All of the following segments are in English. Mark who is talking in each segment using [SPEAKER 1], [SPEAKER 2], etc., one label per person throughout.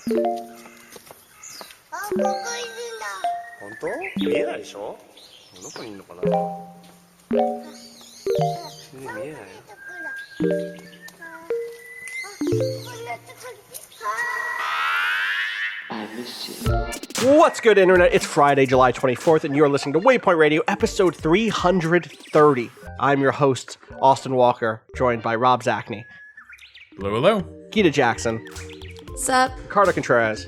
[SPEAKER 1] 本当？見えないでしょ？どこにいるのかな？見えないよ。What's good, Internet? It's Friday, July 24th, and you're listening to Waypoint Radio, episode 330. I'm your host, Austin Walker, joined by Rob Zachney.
[SPEAKER 2] Hello, hello.
[SPEAKER 1] Gita Jackson.
[SPEAKER 3] Sup?
[SPEAKER 1] Carter Contreras.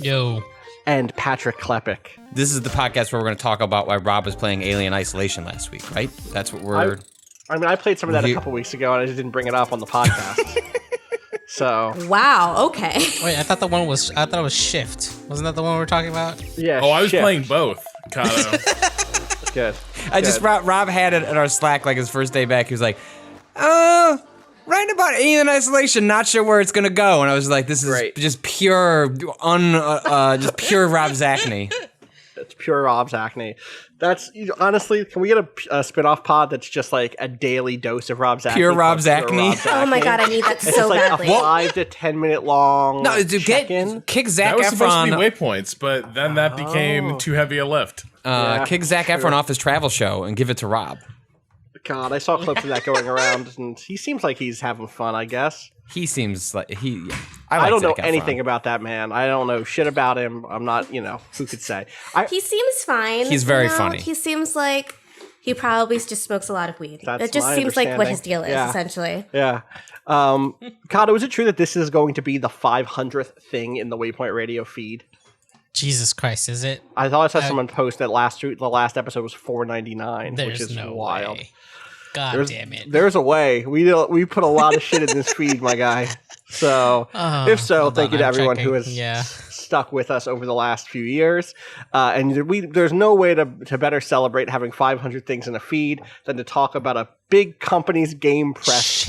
[SPEAKER 4] Yo.
[SPEAKER 1] And Patrick Klepek.
[SPEAKER 5] This is the podcast where we're going to talk about why Rob was playing Alien Isolation last week, right? That's what we're...
[SPEAKER 1] I played some of that a couple weeks ago, and I just didn't bring it up on the podcast. So...
[SPEAKER 3] Wow, okay.
[SPEAKER 4] Wait, I thought it was Shift. Wasn't that the one we were talking about?
[SPEAKER 1] Yeah,
[SPEAKER 2] Oh, I was
[SPEAKER 1] Shift.
[SPEAKER 2] playing both, Kato.
[SPEAKER 1] Good.
[SPEAKER 5] Rob had it at our Slack, like his first day back. He was like, writing about Alien Isolation, not sure where it's going to go. And I was like, this is
[SPEAKER 1] Great.
[SPEAKER 5] just pure, just pure Rob Zachney.
[SPEAKER 1] It's pure Rob Zachney. That's, honestly, can we get a spin-off pod that's just like a daily dose of Rob Zachney?
[SPEAKER 5] Pure Rob Zachney.
[SPEAKER 3] Oh my god, I need that
[SPEAKER 1] It's
[SPEAKER 3] so
[SPEAKER 1] like
[SPEAKER 3] badly.
[SPEAKER 1] a 5 to 10 minute long
[SPEAKER 5] No, dude,
[SPEAKER 1] check-in.
[SPEAKER 5] kick Zac
[SPEAKER 2] That was supposed to be
[SPEAKER 5] Efron.
[SPEAKER 2] waypoints, but then that became too heavy a lift.
[SPEAKER 5] Kick Zac Efron off his travel show and give it to Rob.
[SPEAKER 1] God, I saw clips of that going around, and he seems like he's having fun, I guess.
[SPEAKER 5] He seems like
[SPEAKER 1] I don't know
[SPEAKER 5] Zac Efron.
[SPEAKER 1] anything about that man. I don't know shit about him. I'm not, who could say?
[SPEAKER 3] He seems fine.
[SPEAKER 5] He's very funny.
[SPEAKER 3] He seems like he probably just smokes a lot of weed.
[SPEAKER 1] That's
[SPEAKER 3] It just
[SPEAKER 1] my
[SPEAKER 3] seems like what his
[SPEAKER 1] understanding.
[SPEAKER 3] deal is,
[SPEAKER 1] Yeah.
[SPEAKER 3] essentially.
[SPEAKER 1] Yeah. Kato, is it true that this is going to be the 500th thing in the Waypoint Radio feed?
[SPEAKER 4] Jesus Christ, is it?
[SPEAKER 1] I thought I saw someone post that the last episode was 499, which
[SPEAKER 4] There's
[SPEAKER 1] is
[SPEAKER 4] no
[SPEAKER 1] wild.
[SPEAKER 4] way. God damn it.
[SPEAKER 1] There's a way. We put a lot of shit in this feed, my guy. So, if so,
[SPEAKER 4] hold
[SPEAKER 1] thank
[SPEAKER 4] on,
[SPEAKER 1] you to
[SPEAKER 4] I'm
[SPEAKER 1] everyone who
[SPEAKER 4] checking.
[SPEAKER 1] has stuck with us over the last few years. And there's no way to better celebrate having 500 things in a feed than to talk about a big company's game press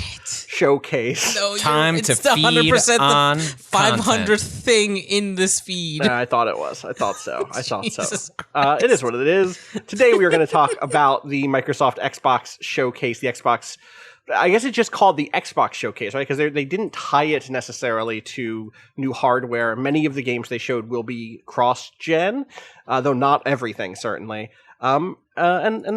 [SPEAKER 1] showcase.
[SPEAKER 4] No,
[SPEAKER 5] Time
[SPEAKER 4] it's
[SPEAKER 5] to
[SPEAKER 4] the
[SPEAKER 5] feed
[SPEAKER 4] 100%
[SPEAKER 5] on
[SPEAKER 4] the 500th thing in this feed.
[SPEAKER 1] I thought it was. I thought so.
[SPEAKER 4] Jesus
[SPEAKER 1] It is what it is. Today we are going to talk about the Microsoft Xbox Showcase, the Xbox. I guess it's just called the Xbox Showcase, right? Because they didn't tie it necessarily to new hardware. Many of the games they showed will be cross-gen, though not everything, certainly. And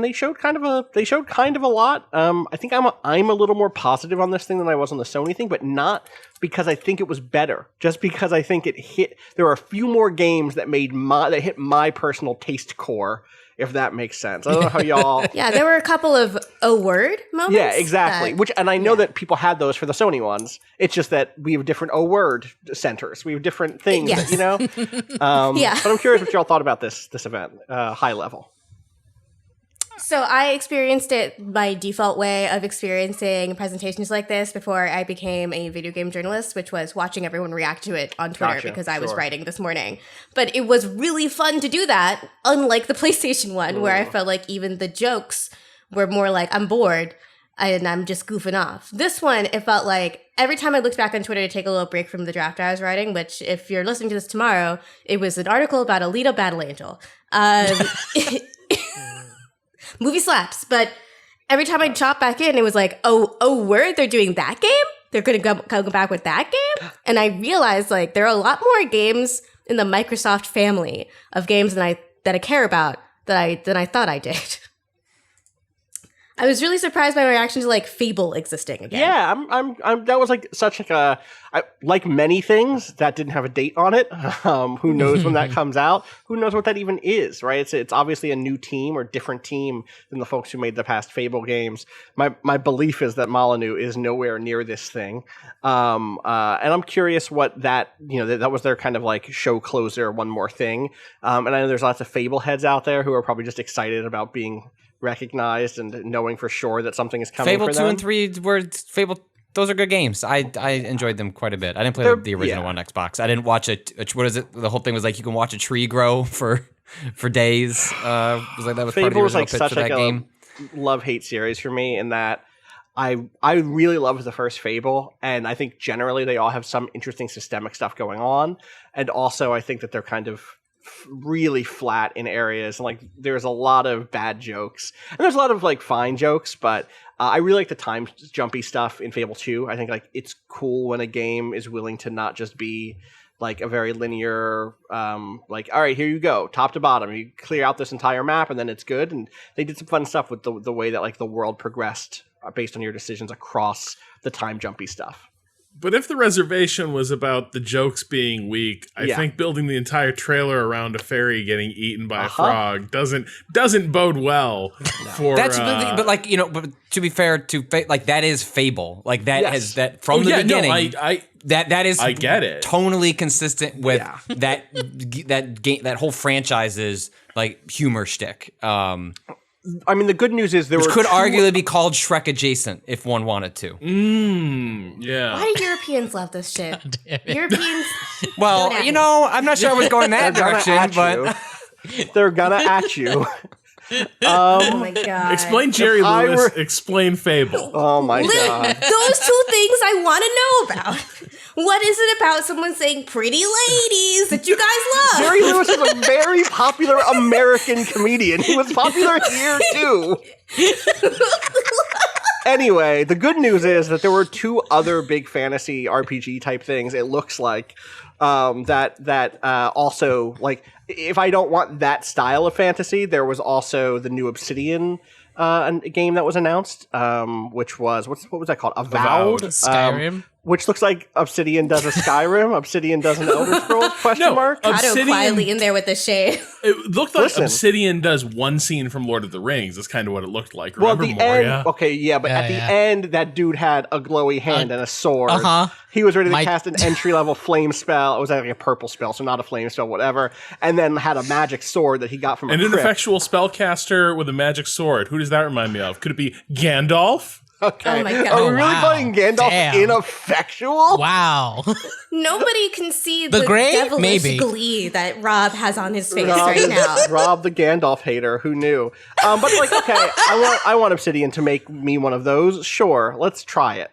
[SPEAKER 1] they showed kind of a lot. I think I'm a little more positive on this thing than I was on the Sony thing, but not because I think it was better. Just because I think it hit. There are a few more games that hit my personal taste core, if that makes sense. I don't know how y'all.
[SPEAKER 3] Yeah, there were a couple of word moments.
[SPEAKER 1] Yeah, exactly. I know that people had those for the Sony ones. It's just that we have different word centers. We have different things,
[SPEAKER 3] Yes.
[SPEAKER 1] Yeah. But I'm curious what y'all thought about this event, high level.
[SPEAKER 3] So I experienced it my default way of experiencing presentations like this before I became a video game journalist, which was watching everyone react to it on Twitter because I was writing this morning. But it was really fun to do that, unlike the PlayStation one, where I felt like even the jokes were more like, I'm bored and I'm just goofing off. This one, it felt like every time I looked back on Twitter to take a little break from the draft I was writing, which if you're listening to this tomorrow, it was an article about Alita Battle Angel. Movie slaps, but every time I'd chop back in, it was like, oh, word, they're doing that game? They're going to go back with that game? And I realized, like, there are a lot more games in the Microsoft family of games that I care about than I thought I did. I was really surprised by my reaction to, like, Fable existing again.
[SPEAKER 1] Yeah, I'm. That was like such like like many things that didn't have a date on it. Who knows when that comes out? Who knows what that even is? Right? It's obviously a new team or different team than the folks who made the past Fable games. My belief is that Molyneux is nowhere near this thing. And I'm curious what that that was their kind of like show closer. One more thing. And I know there's lots of Fable heads out there who are probably just excited about being recognized and knowing for sure that something is coming
[SPEAKER 5] Fable
[SPEAKER 1] for
[SPEAKER 5] 2
[SPEAKER 1] them.
[SPEAKER 5] and 3 were Fable. Those are good games. I enjoyed them quite a bit. I didn't play the original on Xbox. I didn't watch it. What is it? The whole thing was like you can watch a tree grow for days. Was like that was
[SPEAKER 1] Fable
[SPEAKER 5] part of the
[SPEAKER 1] was
[SPEAKER 5] original
[SPEAKER 1] like
[SPEAKER 5] pitch
[SPEAKER 1] such
[SPEAKER 5] for that
[SPEAKER 1] like
[SPEAKER 5] game.
[SPEAKER 1] a love-hate series for me in that I really loved the first Fable, and I think generally they all have some interesting systemic stuff going on, and also I think that they're kind of really flat in areas. Like there's a lot of bad jokes and there's a lot of like fine jokes, but I really like the time jumpy stuff in Fable 2. I think like it's cool when a game is willing to not just be like a very linear, like, all right, here you go, top to bottom. You clear out this entire map and then it's good. And they did some fun stuff with the way that like the world progressed based on your decisions across the time jumpy stuff.
[SPEAKER 2] But if the reservation was about the jokes being weak, I think building the entire trailer around a fairy getting eaten by a frog doesn't bode well for.
[SPEAKER 5] That's but like but to be fair to like that is Fable, like that has that from the beginning. That is
[SPEAKER 2] I get it,
[SPEAKER 5] tonally consistent with that game, that whole franchise's like humor shtick.
[SPEAKER 1] I mean, the good news is
[SPEAKER 5] which could arguably be called Shrek adjacent if one wanted to.
[SPEAKER 2] Yeah.
[SPEAKER 3] Why do Europeans love this shit? Europeans.
[SPEAKER 5] Well, I'm not sure I was going that direction, but
[SPEAKER 1] they're gonna at you.
[SPEAKER 3] Oh my god!
[SPEAKER 2] Explain Jerry Lewis. Explain Fable.
[SPEAKER 1] Oh my god!
[SPEAKER 3] Those two things I want to know about. What is it about someone saying "pretty ladies" that you guys love?
[SPEAKER 1] Jerry Lewis is a very popular American comedian. He was popular here too. Anyway, the good news is that there were two other big fantasy RPG type things. It looks like that also, like, if I don't want that style of fantasy, there was also the new Obsidian game that was announced, which was what was that called? Avowed.
[SPEAKER 4] Skyrim.
[SPEAKER 1] Which looks like Obsidian does a Skyrim. Obsidian does an Elder Scrolls? Question mark.
[SPEAKER 3] Kato quietly in there with the shade.
[SPEAKER 2] It looked like Obsidian does one scene from Lord of the Rings. That's kind of what it looked like. Remember
[SPEAKER 1] the
[SPEAKER 2] Moria?
[SPEAKER 1] end. Okay, yeah, but at the end, that dude had a glowy hand and a sword. He was ready to cast an entry-level flame spell. It was like a purple spell, so not a flame spell, whatever. And then had a magic sword that he got from
[SPEAKER 2] an
[SPEAKER 1] crypt.
[SPEAKER 2] ineffectual spellcaster with a magic sword. Who does that remind me of? Could it be Gandalf?
[SPEAKER 1] Okay.
[SPEAKER 3] Oh my god!
[SPEAKER 1] Are we really calling Gandalf ineffectual?
[SPEAKER 4] Wow.
[SPEAKER 3] Nobody can see the
[SPEAKER 4] Grey?
[SPEAKER 3] devilish
[SPEAKER 4] Maybe.
[SPEAKER 3] glee that Rob has on his face right now.
[SPEAKER 1] Rob the Gandalf hater. Who knew? But like, okay, I want Obsidian to make me one of those. Sure, let's try it.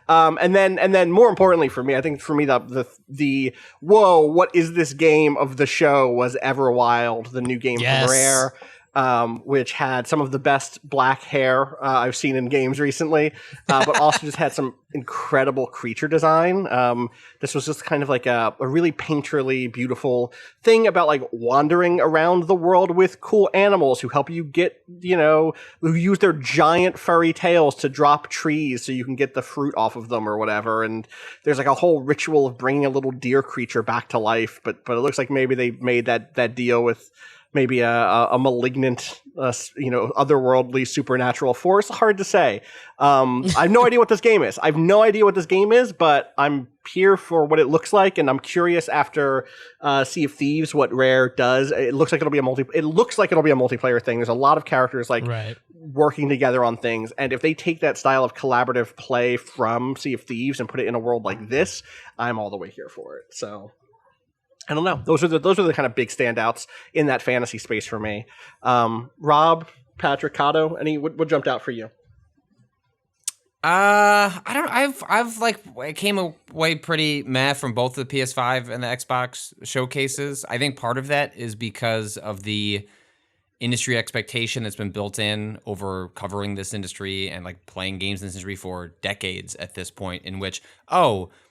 [SPEAKER 1] And then more importantly for me, I think for me the whoa, what is this game of the show was Everwild, the new game from Rare. Which had some of the best black hair I've seen in games recently, but also just had some incredible creature design. This was just kind of like a really painterly, beautiful thing about like wandering around the world with cool animals who help you get, who use their giant furry tails to drop trees so you can get the fruit off of them or whatever. And there's like a whole ritual of bringing a little deer creature back to life, but it looks like maybe they made that deal with maybe a malignant, otherworldly supernatural force. Hard to say. I have no idea what this game is. But I'm here for what it looks like, and I'm curious after Sea of Thieves what Rare does. It looks like it'll be a multiplayer thing. There's a lot of characters working together on things, and if they take that style of collaborative play from Sea of Thieves and put it in a world like this, I'm all the way here for it. So. I don't know. Those are the kind of big standouts in that fantasy space for me. Rob, Patrick, Kato, what jumped out for you?
[SPEAKER 5] I came away pretty meh from both the PS5 and the Xbox showcases. I think part of that is because of the industry expectation that's been built in over covering this industry and like playing games in this industry for decades at this point, in which,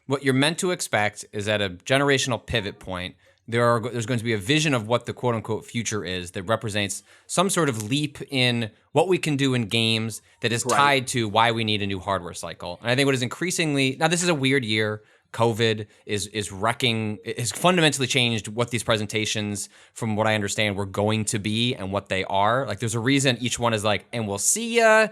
[SPEAKER 5] what you're meant to expect is at a generational pivot point, there's going to be a vision of what the quote-unquote future is that represents some sort of leap in what we can do in games that is tied to why we need a new hardware cycle. And I think what is increasingly... Now, this is a weird year. COVID is fundamentally changed what these presentations, from what I understand, were going to be and what they are. Like, there's a reason each one is like, and we'll see ya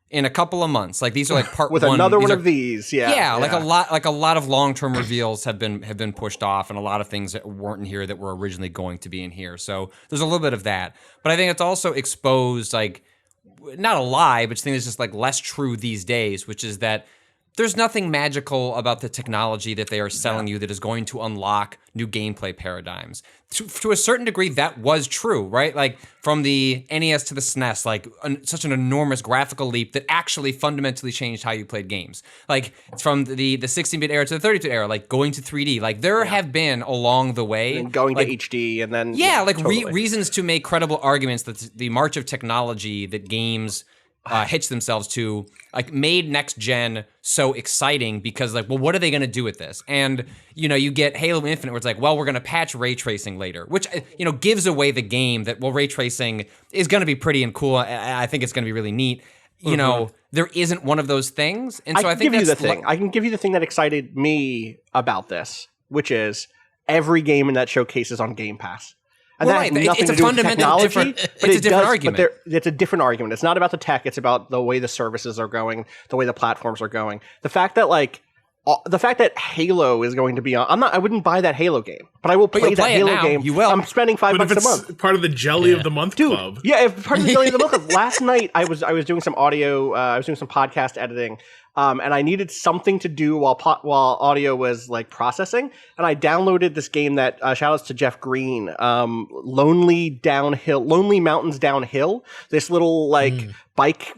[SPEAKER 5] in a couple of months. Like, these are like part
[SPEAKER 1] with
[SPEAKER 5] one.
[SPEAKER 1] Another one of these.
[SPEAKER 5] Yeah. Like a lot of long-term reveals have been pushed off, and a lot of things that weren't in here that were originally going to be in here. So there's a little bit of that. But I think it's also exposed, like, not a lie, but something that's just like less true these days, which is that there's nothing magical about the technology that they are selling you that is going to unlock new gameplay paradigms. To a certain degree, that was true, right? Like, from the NES to the SNES, like, such an enormous graphical leap that actually fundamentally changed how you played games. Like, from the 16-bit era to the 32-bit era, like, going to 3D. Like, there have been, along the way...
[SPEAKER 1] And going to HD, and then...
[SPEAKER 5] Yeah, like, totally. Reasons to make credible arguments that the march of technology that games hitched themselves to, like, made next gen so exciting because, like, well, what are they going to do with this? And, you get Halo Infinite where it's like, well, we're going to patch ray tracing later, which, gives away the game that, well, ray tracing is going to be pretty and cool. I think it's going to be really neat. There isn't one of those things. And so I think that's
[SPEAKER 1] I can give you the thing that excited me about this, which is every game in that showcase is on Game Pass. And that has nothing to do with technology, but it's a different argument. But it's a different argument. It's not about the tech. It's about the way the services are going, the way the platforms are going. The fact that Halo is going to be on, I wouldn't buy that Halo game, but I will play that Halo game.
[SPEAKER 5] You will.
[SPEAKER 1] I'm spending $5 a month.
[SPEAKER 2] Part of the Jelly of the Month club.
[SPEAKER 1] Yeah, if part of the Jelly of the Month club. Last night I was doing some audio, I was doing some podcast editing, and I needed something to do while audio was like processing, and I downloaded this game that shout outs to Jeff Green, Lonely Mountains Downhill. This little bike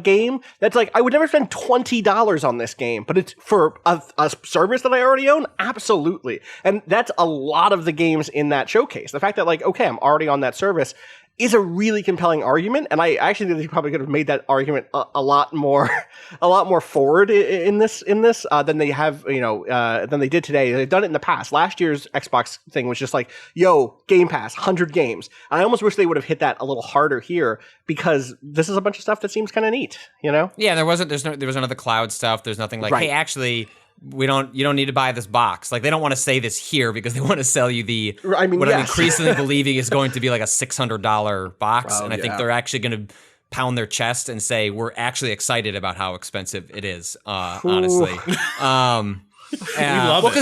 [SPEAKER 1] game that's like I would never spend $20 on this game, but it's for a service that I already own. Absolutely, and that's a lot of the games in that showcase. The fact that I'm already on that service is a really compelling argument, and I actually think they probably could have made that argument a lot more forward in this than they have than they did today. They've done it in the past. Last year's Xbox thing was just like, yo, Game Pass, 100 games. And I almost wish they would have hit that a little harder here because this is a bunch of stuff that seems kind of neat, Yeah,
[SPEAKER 5] there wasn't none of the cloud stuff. There's nothing like, hey, actually, you don't need to buy this box. Like, they don't want to say this here because they want to sell you I'm increasingly believing is going to be like a $600 box. And I think they're actually going to pound their chest and say, we're actually excited about how expensive it is, honestly. Because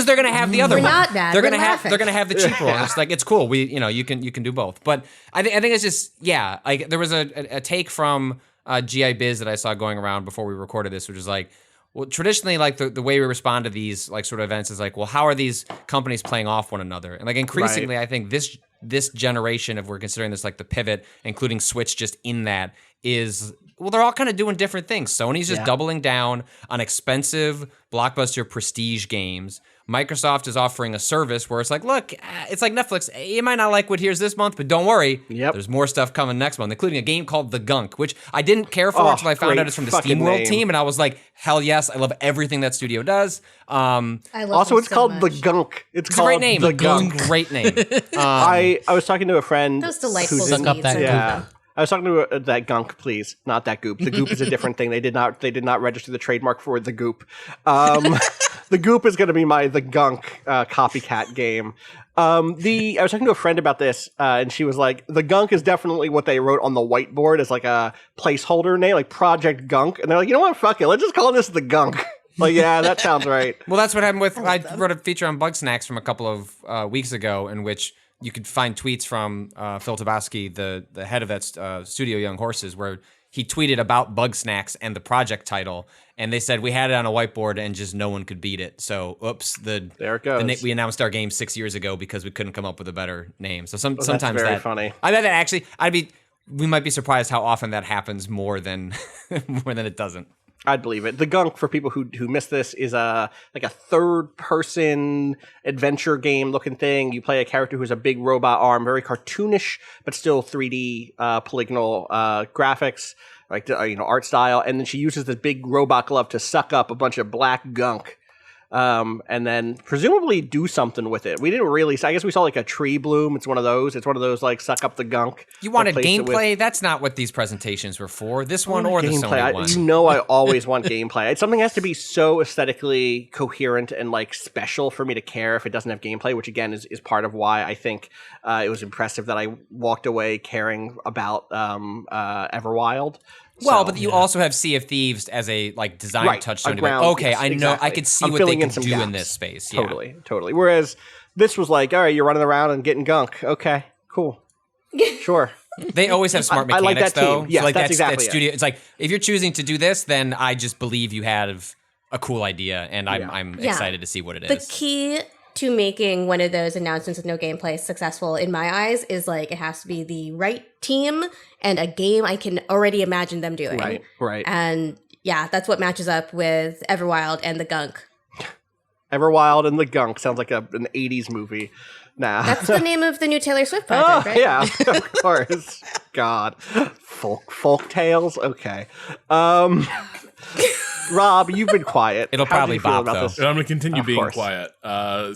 [SPEAKER 5] they're going to have the other one. They're going to have the cheaper one. It's like, it's cool. You can do both. But I think it's just, there was a take from GI Biz that I saw going around before we recorded this, which is like, well, traditionally, like the way we respond to these like sort of events is like, well, how are these companies playing off one another? And like increasingly, I think this generation, if we're considering this like the pivot, including Switch just in that, is, well, they're all kind of doing different things. Sony's just doubling down on expensive blockbuster prestige games. Microsoft is offering a service where it's like, look, it's like Netflix. You might not like what here's this month, but don't worry. There's more stuff coming next month, including a game called The Gunk, which I didn't care for until I found out it's from the SteamWorld team, and I was like, hell yes, I love everything that studio does.
[SPEAKER 1] It's called The Gunk. It's called
[SPEAKER 5] a great name.
[SPEAKER 1] The Gunk.
[SPEAKER 5] Great name.
[SPEAKER 1] I was talking to a friend.
[SPEAKER 3] Those delightful
[SPEAKER 4] Suck up that goop.
[SPEAKER 1] I was talking to that gunk, please, not that goop. The goop is a different thing. They did not register the trademark for the goop. The goop is going to be the gunk copycat game. I was talking to a friend about this, and she was like, the gunk is definitely what they wrote on the whiteboard as like a placeholder name, like Project Gunk. And they're like, you know what? Fuck it. Let's just call this the gunk. Like, yeah, that sounds right.
[SPEAKER 5] Well, that's what happened with, I wrote a feature on Bugsnax from a couple of weeks ago in which you could find tweets from Phil Tabowski, the head of that studio, Young Horses, where he tweeted about Bugsnax and the project title, and they said we had it on a whiteboard and just no one could beat it. So, oops, there it goes. We announced our game 6 years ago because we couldn't come up with a better name. So sometimes
[SPEAKER 1] that's very funny.
[SPEAKER 5] I bet that actually, we might be surprised how often that happens more than it doesn't.
[SPEAKER 1] I'd believe it. The Gunk, for people who missed this, is a third-person adventure game-looking thing. You play a character who's a big robot arm, very cartoonish, but still 3D polygonal graphics, like art style. And then she uses this big robot glove to suck up a bunch of black gunk, and then presumably do something with it. We didn't really. I guess we saw like a tree bloom. It's one of those. It's one of those like suck up the gunk.
[SPEAKER 5] You wanted gameplay? That's not what these presentations were for. This one or the Sony one.
[SPEAKER 1] I always want gameplay. Something has to be so aesthetically coherent and like special for me to care if it doesn't have gameplay, which again is part of why I think it was impressive that I walked away caring about Everwild.
[SPEAKER 5] Well, but you also have Sea of Thieves as a like design touchstone. I know, exactly. I could see what they can do gaps in this space. Yeah.
[SPEAKER 1] Totally. Whereas this was like, all right, you're running around and getting gunk. Okay, cool, sure.
[SPEAKER 5] They always have smart mechanics,
[SPEAKER 1] I like that
[SPEAKER 5] though.
[SPEAKER 1] Team. Yes,
[SPEAKER 5] so like
[SPEAKER 1] that's exactly
[SPEAKER 5] that studio. It's like if you're choosing to do this, then I just believe you have a cool idea, and I'm excited to see what it is.
[SPEAKER 3] The key to making one of those announcements with no gameplay successful in my eyes is like it has to be the right team and a game I can already imagine them doing.
[SPEAKER 1] Right.
[SPEAKER 3] And yeah, that's what matches up with Everwild and the Gunk.
[SPEAKER 1] Everwild and the Gunk sounds like an 80s movie. Nah.
[SPEAKER 3] That's the name of the new Taylor Swift project, right?
[SPEAKER 1] Yeah, of course. God. Folk tales? Okay. Rob, you've been quiet.
[SPEAKER 5] It'll probably bop, though.
[SPEAKER 2] I'm going to continue being quiet.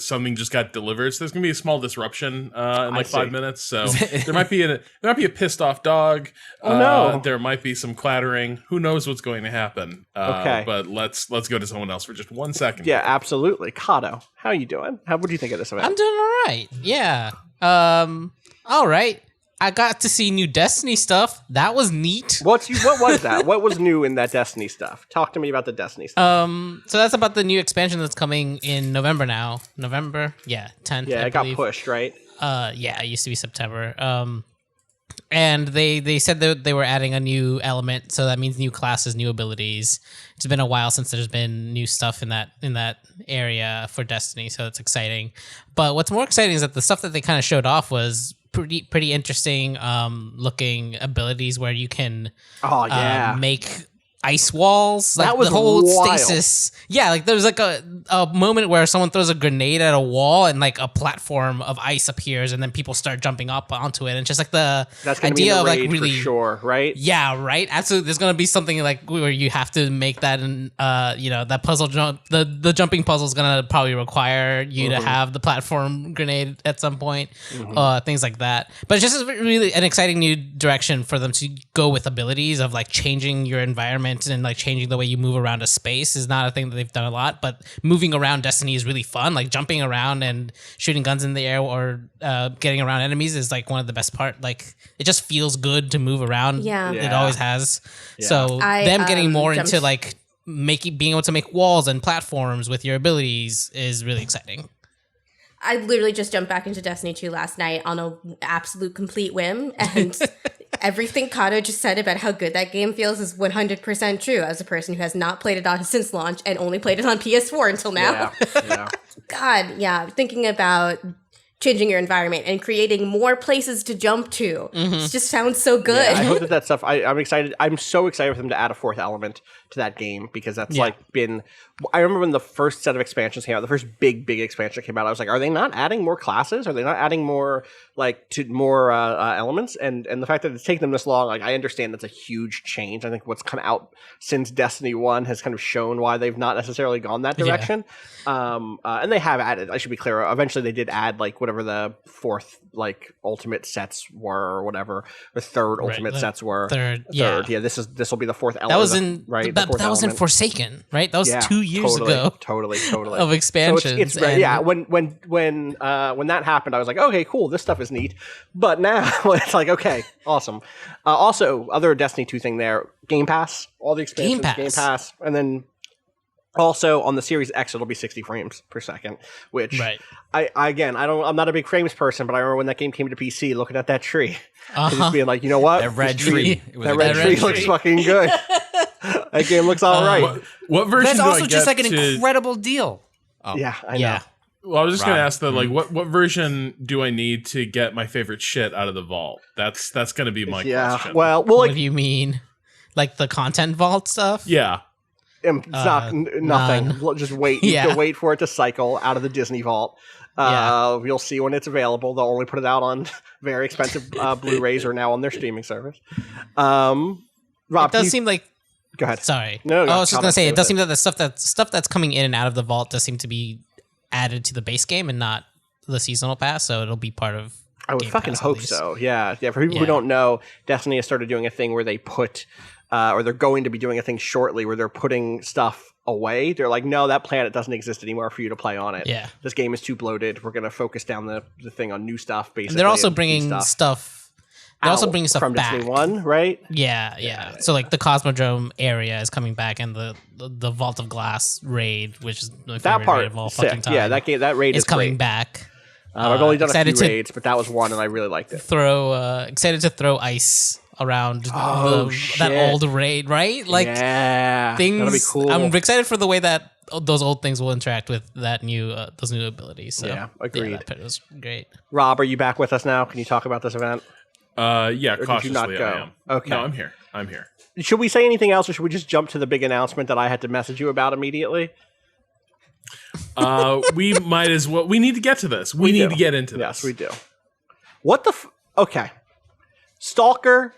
[SPEAKER 2] Something just got delivered, so there's going to be a small disruption in like 5 minutes. So there might be a pissed off dog.
[SPEAKER 1] Oh no!
[SPEAKER 2] There might be some clattering. Who knows what's going to happen?
[SPEAKER 1] Okay,
[SPEAKER 2] but let's go to someone else for just 1 second.
[SPEAKER 1] Yeah, absolutely. Kato, how are you doing? What do you think of this event?
[SPEAKER 4] I'm doing all right. Yeah. All right. I got to see new Destiny stuff. That was neat.
[SPEAKER 1] What was that? What was new in that Destiny stuff? Talk to me about the Destiny stuff.
[SPEAKER 4] So that's about the new expansion that's coming in November now. November? Yeah, 10th.
[SPEAKER 1] Yeah, it got pushed, right?
[SPEAKER 4] Yeah, it used to be September. And they said that they were adding a new element, so that means new classes, new abilities. It's been a while since there's been new stuff in that area for Destiny, so it's exciting. But what's more exciting is that the stuff that they kind of showed off was pretty interesting looking abilities where you can make ice walls, like
[SPEAKER 1] that was
[SPEAKER 4] the whole
[SPEAKER 1] wild.
[SPEAKER 4] stasis. Yeah, like there's like a moment where someone throws a grenade at a wall and like a platform of ice appears and then people start jumping up onto it, and just like the
[SPEAKER 1] That's gonna
[SPEAKER 4] idea
[SPEAKER 1] be in the
[SPEAKER 4] of
[SPEAKER 1] raid
[SPEAKER 4] like really
[SPEAKER 1] for sure, right?
[SPEAKER 4] Yeah, right. Absolutely. There's gonna be something like where you have to make that, and that puzzle jump. The jumping puzzle is gonna probably require you to have the platform grenade at some point, things like that. But it's just really an exciting new direction for them to go with abilities of like changing your environment and like changing the way you move around a space is not a thing that they've done a lot. But moving around Destiny is really fun. Like jumping around and shooting guns in the air or getting around enemies is like one of the best part. Like it just feels good to move around.
[SPEAKER 3] Yeah.
[SPEAKER 4] It always has. So them getting more into like being able to make walls and platforms with your abilities is really exciting.
[SPEAKER 3] I literally just jumped back into Destiny 2 last night on an absolute complete whim, and everything Kato just said about how good that game feels is 100% true as a person who has not played it on since launch and only played it on PS4 until now.
[SPEAKER 1] Yeah.
[SPEAKER 3] God, yeah. Thinking about changing your environment and creating more places to jump to. It just sounds so good.
[SPEAKER 1] Yeah, I hope that stuff. I'm excited. I'm so excited for them to add a fourth element to that game because that's been. I remember when the first set of expansions came out, the first big expansion came out. I was like, are they not adding more classes? Are they not adding more elements? And the fact that it's taken them this long, like I understand that's a huge change. I think what's come out since Destiny 1 has kind of shown why they've not necessarily gone that direction. And they have added. I should be clear. Eventually, they did add like whatever the fourth like ultimate sets were, or whatever the third ultimate sets were.
[SPEAKER 4] Third.
[SPEAKER 1] Yeah. This will be the fourth element.
[SPEAKER 4] That was in
[SPEAKER 1] right.
[SPEAKER 4] That was in Forsaken, right? That was 2 years ago.
[SPEAKER 1] Totally.
[SPEAKER 4] Of expansions.
[SPEAKER 1] So yeah. When that happened, I was like, okay, cool. This stuff is neat. But now it's like, okay, awesome. Also, other Destiny 2 thing there, Game Pass, all the expansions, Game Pass, and then. Also, on the Series X, it'll be 60 frames per second, which I'm not a big frames person, but I remember when that game came to PC, looking at that tree, just being like, you know what?
[SPEAKER 5] That red tree.
[SPEAKER 1] That red tree looks fucking good. That game looks all right.
[SPEAKER 2] What version
[SPEAKER 5] That's
[SPEAKER 2] do
[SPEAKER 5] also
[SPEAKER 2] I
[SPEAKER 5] just
[SPEAKER 2] get
[SPEAKER 5] like an incredible deal.
[SPEAKER 1] Oh. Yeah, I know.
[SPEAKER 2] Well, I was just going to ask that, like, what version do I need to get my favorite shit out of the vault? That's going to be my question.
[SPEAKER 1] Well,
[SPEAKER 4] what do you mean? Like the content vault stuff?
[SPEAKER 2] Yeah.
[SPEAKER 1] It's nothing.
[SPEAKER 4] None.
[SPEAKER 1] Just wait. You have to wait for it to cycle out of the Disney Vault. You'll see when it's available. They'll only put it out on very expensive Blu-rays or now on their streaming service. Rob,
[SPEAKER 4] it does seem like.
[SPEAKER 1] Go ahead.
[SPEAKER 4] Sorry.
[SPEAKER 1] No,
[SPEAKER 4] I was just gonna say it does seem that the stuff that's coming in and out of the vault does seem to be added to the base game and not the seasonal pass. So it'll be part of.
[SPEAKER 1] I would fucking hope so. Yeah. For people who don't know, Destiny has started doing a thing where they put. Or they're going to be doing a thing shortly where they're putting stuff away. They're like, no, that planet doesn't exist anymore for you to play on it.
[SPEAKER 4] Yeah.
[SPEAKER 1] This game is too bloated. We're going to focus down the thing on new stuff, basically.
[SPEAKER 4] And they're also bringing stuff. They're also bringing stuff
[SPEAKER 1] from
[SPEAKER 4] back.
[SPEAKER 1] Destiny 1, right?
[SPEAKER 4] Yeah. So like the Cosmodrome area is coming back, and the Vault of Glass raid, which is my favorite raid of all fucking time.
[SPEAKER 1] Yeah, that raid is
[SPEAKER 4] coming
[SPEAKER 1] great.
[SPEAKER 4] back.
[SPEAKER 1] I've only done a few raids, but that was one, and I really liked it.
[SPEAKER 4] Excited to throw ice around that old raid, right? Like things.
[SPEAKER 1] That'll be cool.
[SPEAKER 4] I'm excited for the way that those old things will interact with that those new abilities. So,
[SPEAKER 1] yeah, agreed.
[SPEAKER 4] Yeah, that was great.
[SPEAKER 1] Rob, are you back with us now? Can you talk about this event?
[SPEAKER 2] Yeah,
[SPEAKER 1] or
[SPEAKER 2] cautiously
[SPEAKER 1] did you not go?
[SPEAKER 2] I am.
[SPEAKER 1] Okay.
[SPEAKER 2] No, I'm here.
[SPEAKER 1] Should we say anything else, or should we just jump to the big announcement that I had to message you about immediately?
[SPEAKER 2] We might as well. We need to get to this. We need to get into this.
[SPEAKER 1] Yes, we do. What the? Okay, Stalker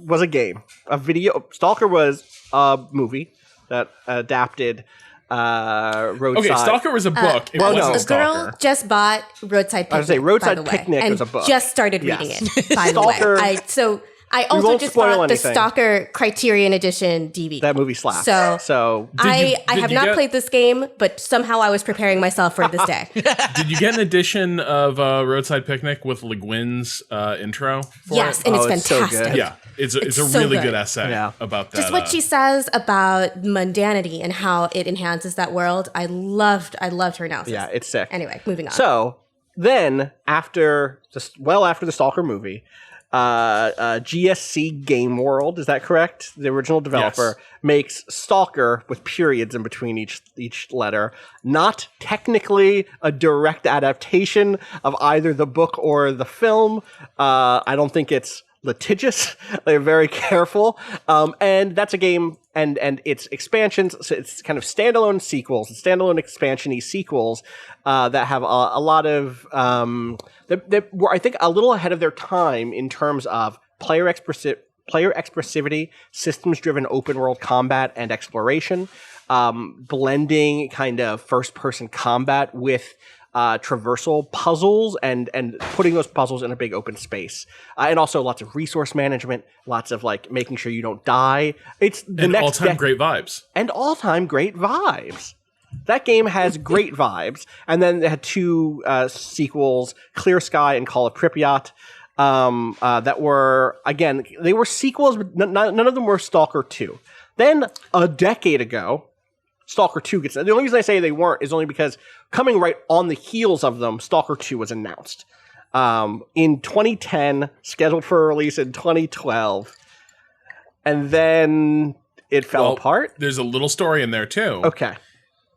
[SPEAKER 1] was a game. A video. Stalker was a movie that adapted Roadside.
[SPEAKER 2] Okay, Stalker was a book. It
[SPEAKER 1] well,
[SPEAKER 2] wasn't
[SPEAKER 1] no.
[SPEAKER 3] The
[SPEAKER 2] Stalker.
[SPEAKER 3] girl just bought Roadside Picnic.
[SPEAKER 1] I was gonna say, Roadside
[SPEAKER 3] by the
[SPEAKER 1] Picnic
[SPEAKER 3] way,
[SPEAKER 1] was a
[SPEAKER 3] and
[SPEAKER 1] book.
[SPEAKER 3] just started reading
[SPEAKER 1] Yes.
[SPEAKER 3] it, by the
[SPEAKER 1] Stalker-
[SPEAKER 3] way. I also
[SPEAKER 1] won't
[SPEAKER 3] just
[SPEAKER 1] spoil
[SPEAKER 3] bought the
[SPEAKER 1] anything.
[SPEAKER 3] Stalker Criterion Edition DVD.
[SPEAKER 1] That movie slaps.
[SPEAKER 3] So
[SPEAKER 2] Did
[SPEAKER 3] I
[SPEAKER 2] you
[SPEAKER 3] have not
[SPEAKER 2] get-
[SPEAKER 3] played this game, but somehow I was preparing myself for this day.
[SPEAKER 2] Did you get an edition of Roadside Picnic with Le Guin's intro? For
[SPEAKER 3] Yes,
[SPEAKER 2] it?
[SPEAKER 3] and it's
[SPEAKER 1] Oh, it's so good.
[SPEAKER 3] fantastic.
[SPEAKER 2] Yeah, it's a
[SPEAKER 3] so
[SPEAKER 2] really
[SPEAKER 3] good.
[SPEAKER 2] good essay
[SPEAKER 1] Yeah.
[SPEAKER 2] about that.
[SPEAKER 3] Just what she says about mundanity and how it enhances that world. I loved her analysis.
[SPEAKER 1] Yeah, it's sick.
[SPEAKER 3] Anyway, moving on.
[SPEAKER 1] So then, after the Stalker movie, GSC Game World, is that correct? The original developer makes Stalker with periods in between each letter. Not technically a direct adaptation of either the book or the film. I don't think it's litigious. They're very careful. And that's a game and its expansions. So it's kind of standalone sequels, standalone expansion-y sequels that have a lot of that were, I think, a little ahead of their time in terms of player expressivity, systems-driven open-world combat and exploration, blending kind of first-person combat with traversal puzzles and putting those puzzles in a big open space, and also lots of resource management, lots of like making sure you don't die. It's the
[SPEAKER 2] and
[SPEAKER 1] next
[SPEAKER 2] all-time great vibes.
[SPEAKER 1] and all-time great vibes. That game has great vibes. And then they had two sequels, Clear Sky and Call of Pripyat, that were, again, they were sequels, but none of them were Stalker 2. Then, a decade ago, Stalker 2 gets... The only reason I say they weren't is only because coming right on the heels of them, Stalker 2 was announced. In 2010, scheduled for release in 2012. And then it fell apart.
[SPEAKER 2] There's a little story in there, too.
[SPEAKER 1] Okay.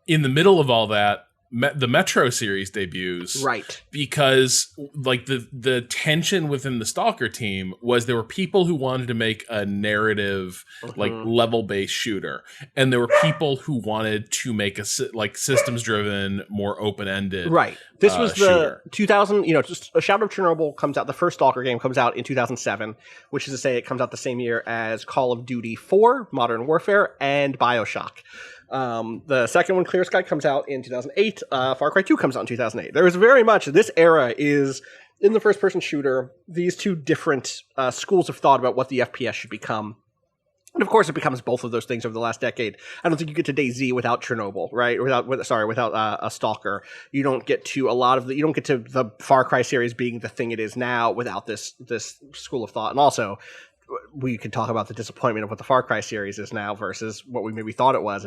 [SPEAKER 2] In the middle of all that, the Metro series debuts.
[SPEAKER 1] Right.
[SPEAKER 2] Because like the tension within the Stalker team was there were people who wanted to make a narrative like level-based shooter, and there were people who wanted to make a like systems-driven, more open-ended.
[SPEAKER 1] Right. This was the
[SPEAKER 2] shooter.
[SPEAKER 1] 2000, just A Shadow of Chernobyl comes out, the first Stalker game comes out in 2007, which is to say it comes out the same year as Call of Duty 4, Modern Warfare, and BioShock. The second one, Clear Sky, comes out in 2008. Far Cry 2 comes out in 2008. There is very much, this era is, in the first-person shooter, these two different schools of thought about what the FPS should become. And of course, it becomes both of those things over the last decade. I don't think you get to DayZ without Chernobyl, right? Without a Stalker. You don't get to you don't get to the Far Cry series being the thing it is now without this school of thought. And also, we could talk about the disappointment of what the Far Cry series is now versus what we maybe thought it was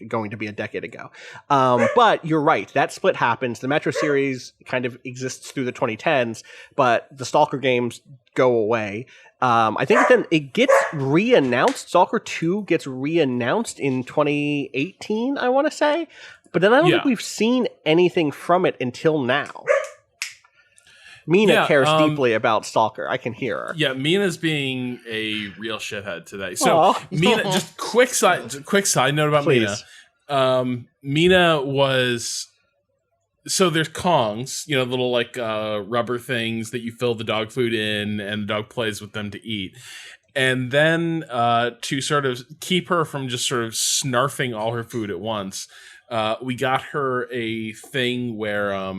[SPEAKER 1] going to be a decade ago. But you're right. That split happens. The Metro series kind of exists through the 2010s, but the Stalker games go away. I think then it gets re-announced. Stalker 2 gets re-announced in 2018, I want to say. But then I don't think we've seen anything from it until now. Mina cares deeply about Stalker. I can hear her.
[SPEAKER 2] Yeah, Mina's being a real shithead today. So
[SPEAKER 1] Aw.
[SPEAKER 2] Mina, just quick side note about
[SPEAKER 1] Please.
[SPEAKER 2] Mina. Mina was... So there's Kongs, little like rubber things that you fill the dog food in and the dog plays with them to eat. And then to sort of keep her from just sort of snarfing all her food at once, we got her a thing where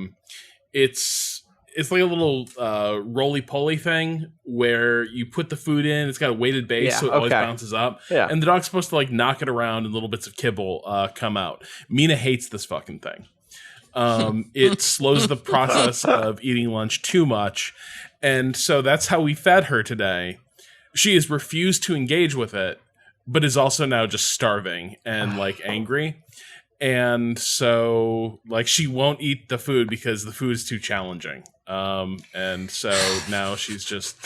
[SPEAKER 2] it's like a little roly-poly thing where you put the food in. It's got a weighted base, so it always bounces up.
[SPEAKER 1] Yeah.
[SPEAKER 2] And the dog's supposed to like knock it around and little bits of kibble come out. Mina hates this fucking thing. It slows the process of eating lunch too much. And so that's how we fed her today. She has refused to engage with it, but is also now just starving and like angry. And so like she won't eat the food because the food is too challenging. And so now she's just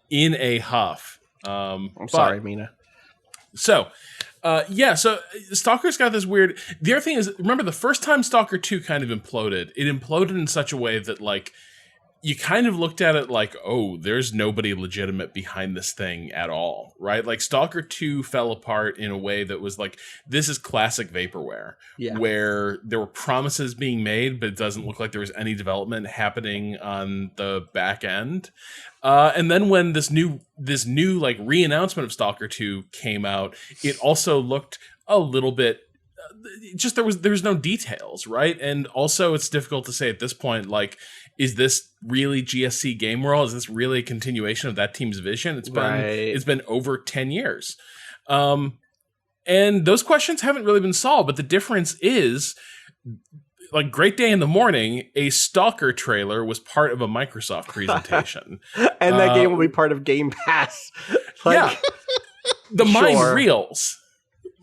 [SPEAKER 2] in a huff.
[SPEAKER 1] I'm sorry, Mina.
[SPEAKER 2] So, so Stalker's got this weird... The other thing is, remember the first time Stalker 2 kind of imploded, it imploded in such a way that, like, you kind of looked at it like, oh, there's nobody legitimate behind this thing at all, right? Like Stalker 2 fell apart in a way that was like, this is classic vaporware, where there were promises being made, but it doesn't look like there was any development happening on the back end. And then when this new like re-announcement of Stalker 2 came out, it also looked a little bit just there's no details, right? And also it's difficult to say at this point, like, is this really GSC Game World? Is this really a continuation of that team's vision? It's been over 10 years. And those questions haven't really been solved, but the difference is, like, great day in the morning, a Stalker trailer was part of a Microsoft presentation.
[SPEAKER 1] And that game will be part of Game Pass.
[SPEAKER 2] Like, the mind reels.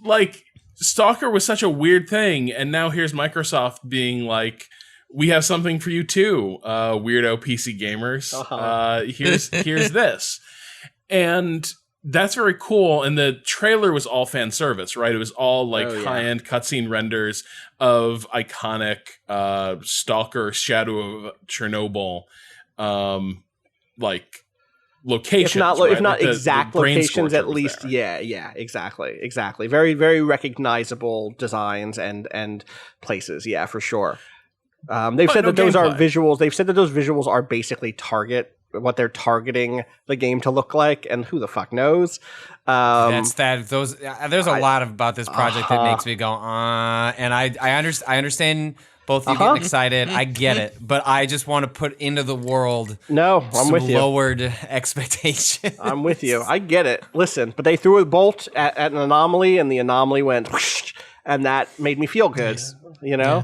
[SPEAKER 2] Like, Stalker was such a weird thing, and now here's Microsoft being like, we have something for you too, weirdo PC gamers. Here's this. And that's very cool. And the trailer was all fan service, right? It was all like high-end cutscene renders of iconic Stalker Shadow of Chernobyl like locations.
[SPEAKER 1] If not exact locations, at least. Yeah, exactly. Very, very recognizable designs and places. Yeah, for sure. They've said that those are visuals. They've said that those visuals are basically what they're targeting the game to look like, and who the fuck knows?
[SPEAKER 5] There's a lot about this project that makes me go, and I understand both of you getting excited. I get it, but I just want to put into the world.
[SPEAKER 1] No, I'm with you.
[SPEAKER 5] Lowered expectations.
[SPEAKER 1] I'm with you. I get it. Listen, but they threw a bolt at an anomaly, and the anomaly went, whoosh, and that made me feel good. Nice. You know. Yeah.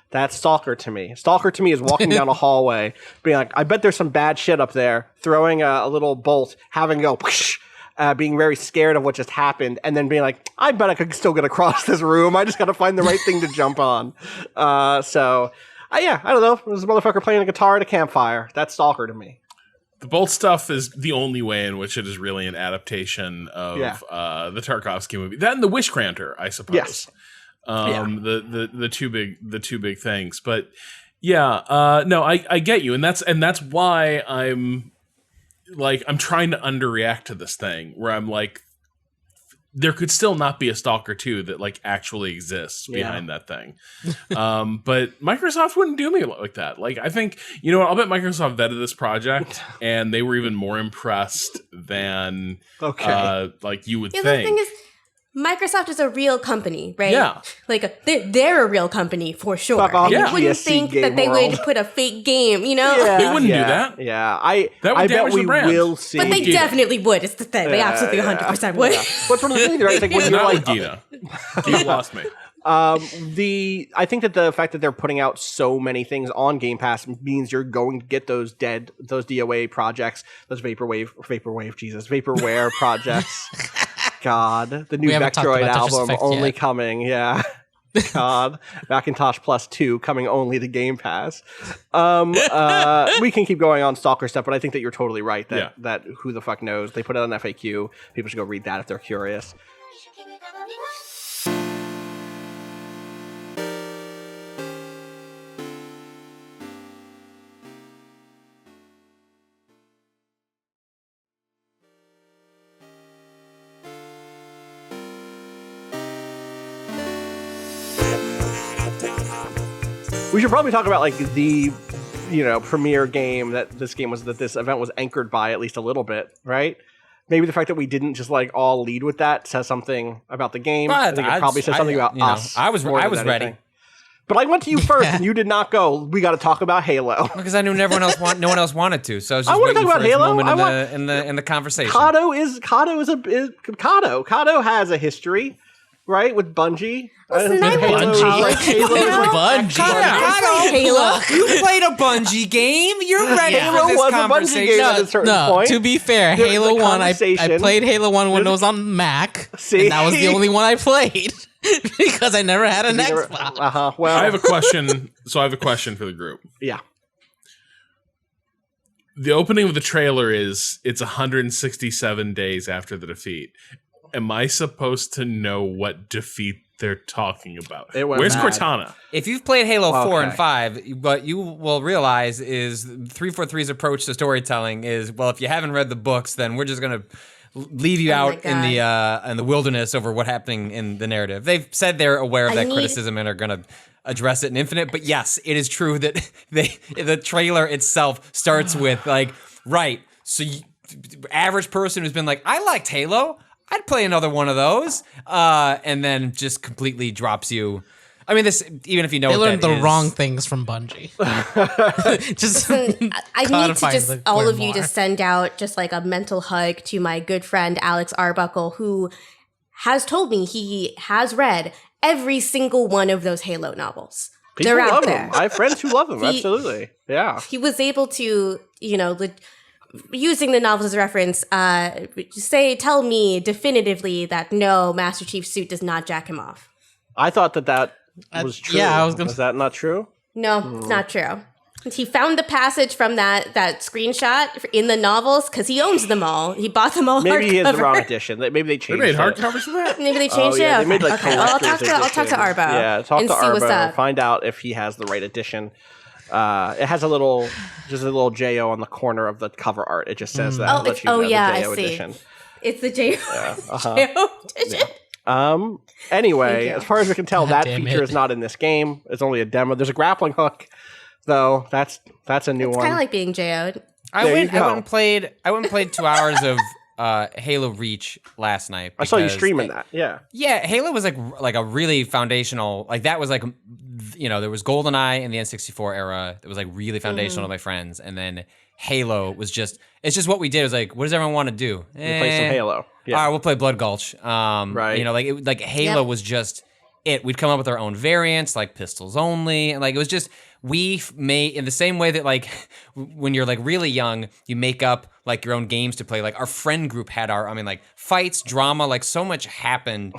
[SPEAKER 1] That's Stalker to me. Stalker to me is walking down a hallway, being like, I bet there's some bad shit up there, throwing a little bolt, having go, whoosh, being very scared of what just happened, and then being like, I bet I could still get across this room. I just got to find the right thing to jump on. I don't know. There's a motherfucker playing a guitar at a campfire. That's Stalker to me.
[SPEAKER 2] The bolt stuff is the only way in which it is really an adaptation of the Tarkovsky movie. That and the Wishcranter, I suppose. Yes. The two big things, but no, I get you, and that's why I'm trying to underreact to this thing, where I'm like, there could still not be a Stalker 2 that like actually exists behind that thing. But Microsoft wouldn't do me like that. Like, I think, you know what, I'll bet Microsoft vetted this project and they were even more impressed than like you would think.
[SPEAKER 3] The thing is, Microsoft is a real company, right?
[SPEAKER 2] Yeah.
[SPEAKER 3] Like, they're a real company for sure. You wouldn't think that they would put a fake game, you know?
[SPEAKER 2] Yeah. They wouldn't do that.
[SPEAKER 1] Yeah. I bet we will see.
[SPEAKER 3] But they definitely would. It's the thing. They absolutely 100% would.
[SPEAKER 1] What's one of the things, right? It's like when you're like,
[SPEAKER 2] Gina. You lost me.
[SPEAKER 1] I think that the fact that they're putting out so many things on Game Pass means you're going to get those DOA projects, those vaporware projects. God, the new Vectroid album only coming. Yeah. God, Macintosh Plus 2 coming only to Game Pass. We can keep going on Stalker stuff, but I think that you're totally right that who the fuck knows? They put it on FAQ. People should go read that if they're curious. We should probably talk about like the, premiere game that this event was anchored by, at least a little bit, right? Maybe the fact that we didn't just like all lead with that says something about the game. I think it probably says something about us.
[SPEAKER 5] I was ready.
[SPEAKER 1] But I went to you first, and you did not go. We got to talk about Halo
[SPEAKER 5] because I knew no one else wanted to. So I was just waiting for a moment in the conversation.
[SPEAKER 1] Kato has a history. Right, with Bungie.
[SPEAKER 3] Listen,
[SPEAKER 5] Halo. You played a Bungie game. You're ready for this conversation.
[SPEAKER 1] At a certain point.
[SPEAKER 4] To be fair, Halo 1, I played Halo 1 when it was on Mac. And that was the only one I played because I never had an Xbox.
[SPEAKER 2] Well, I have a question. So I have a question for the group.
[SPEAKER 1] Yeah.
[SPEAKER 2] The opening of the trailer it's 167 days after the defeat. Am I supposed to know what defeat they're talking about.
[SPEAKER 1] Where's
[SPEAKER 2] bad. Cortana?
[SPEAKER 5] If you've played Halo 4 and 5, what you will realize is 343's approach to storytelling is, well, if you haven't read the books, then we're just going to leave you out in the wilderness over what's happening in the narrative. They've said they're aware of that criticism and are going to address it in Infinite, but yes, it is true that the trailer itself starts with like, right, so average person who's been like, I liked Halo, I'd play another one of those, and then just completely drops you. I mean, this even if you know
[SPEAKER 4] they
[SPEAKER 5] what
[SPEAKER 4] learned
[SPEAKER 5] that
[SPEAKER 4] the
[SPEAKER 5] is.
[SPEAKER 4] wrong things from Bungie. Just
[SPEAKER 3] I need to just all of you
[SPEAKER 4] more.
[SPEAKER 3] to send out just like a mental hug to my good friend Alex Arbuckle, who has told me he has read every single one of those Halo novels.
[SPEAKER 1] People
[SPEAKER 3] They're out
[SPEAKER 1] love
[SPEAKER 3] there.
[SPEAKER 1] him. I have friends who love him. Absolutely, yeah.
[SPEAKER 3] He was able to, using the novels as a reference, tell me definitively that no, Master Chief's suit does not jack him off.
[SPEAKER 1] I thought that was true.
[SPEAKER 4] Yeah, I was gonna.
[SPEAKER 1] Was that not true?
[SPEAKER 3] No, it's not true. He found the passage from that screenshot in the novels because he owns them all. He bought them all.
[SPEAKER 1] Maybe he has the
[SPEAKER 3] hardcover.
[SPEAKER 1] wrong edition. Maybe they changed.
[SPEAKER 2] They made
[SPEAKER 1] it.
[SPEAKER 2] hardcovers for that.
[SPEAKER 3] Maybe they changed it.
[SPEAKER 1] They made like
[SPEAKER 3] okay. Well, I'll talk
[SPEAKER 1] collector's
[SPEAKER 3] to Arbo.
[SPEAKER 1] Yeah, talk
[SPEAKER 3] and
[SPEAKER 1] to
[SPEAKER 3] see what's
[SPEAKER 1] Arbo.
[SPEAKER 3] up.
[SPEAKER 1] Find out if he has the right edition. It has a little JO on the corner of the cover art. It just says that.
[SPEAKER 3] I see.
[SPEAKER 1] Edition.
[SPEAKER 3] It's the JO, JO edition.
[SPEAKER 1] Anyway, as far as we can tell,
[SPEAKER 4] God
[SPEAKER 1] that
[SPEAKER 4] damn
[SPEAKER 1] feature
[SPEAKER 4] it.
[SPEAKER 1] is not in this game. It's only a demo. There's a grappling hook, though. That's a new
[SPEAKER 3] It's
[SPEAKER 1] one.
[SPEAKER 3] kind of like being JO'd.
[SPEAKER 5] I
[SPEAKER 1] There you
[SPEAKER 5] went
[SPEAKER 1] go.
[SPEAKER 5] and played 2 hours of Halo Reach last night.
[SPEAKER 1] I saw you
[SPEAKER 5] because
[SPEAKER 1] streaming that. Yeah.
[SPEAKER 5] Yeah, Halo was like a really foundational, like that was like, there was GoldenEye in the N64 era. It was like really foundational to my friends. And then Halo was it's just what we did. It was like, what does everyone want to do?
[SPEAKER 1] We play some Halo. Yeah.
[SPEAKER 5] All right, we'll play Blood Gulch.
[SPEAKER 1] Right.
[SPEAKER 5] Like Halo was just it. We'd come up with our own variants, like pistols only, and like it was just we made in the same way that like when you're like really young, you make up like your own games to play. Like our friend group had fights, drama, like so much happened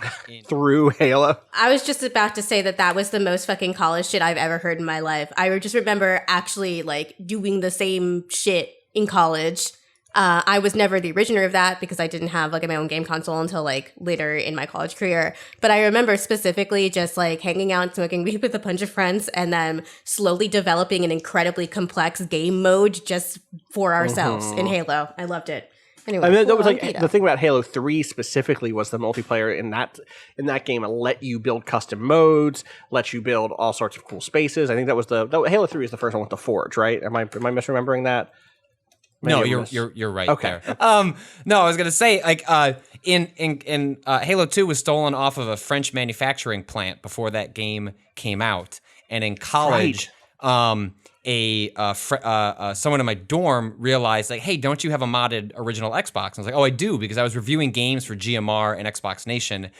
[SPEAKER 1] Through Halo.
[SPEAKER 3] I was just about to say that was the most fucking college shit I've ever heard in my life. I just remember actually like doing the same shit in college. I was never the originator of that because I didn't have like my own game console until like later in my college career. But I remember specifically just like hanging out and smoking weed with a bunch of friends and then slowly developing an incredibly complex game mode just for ourselves in Halo. I loved it. Anyway,
[SPEAKER 1] I mean, that was
[SPEAKER 3] cool,
[SPEAKER 1] like
[SPEAKER 3] Peter.
[SPEAKER 1] the thing about Halo 3 specifically was the multiplayer in that game and let you build custom modes, let you build all sorts of cool spaces. I think that was Halo 3 is the first one with the Forge, right? Am I misremembering that?
[SPEAKER 5] No, you're right.
[SPEAKER 1] Okay.
[SPEAKER 5] There. No, I was gonna say like in Halo 2 was stolen off of a French manufacturing plant before that game came out, and in college, someone in my dorm realized like, hey, don't you have a modded original Xbox? And I was like, oh, I do, because I was reviewing games for GMR and Xbox Nation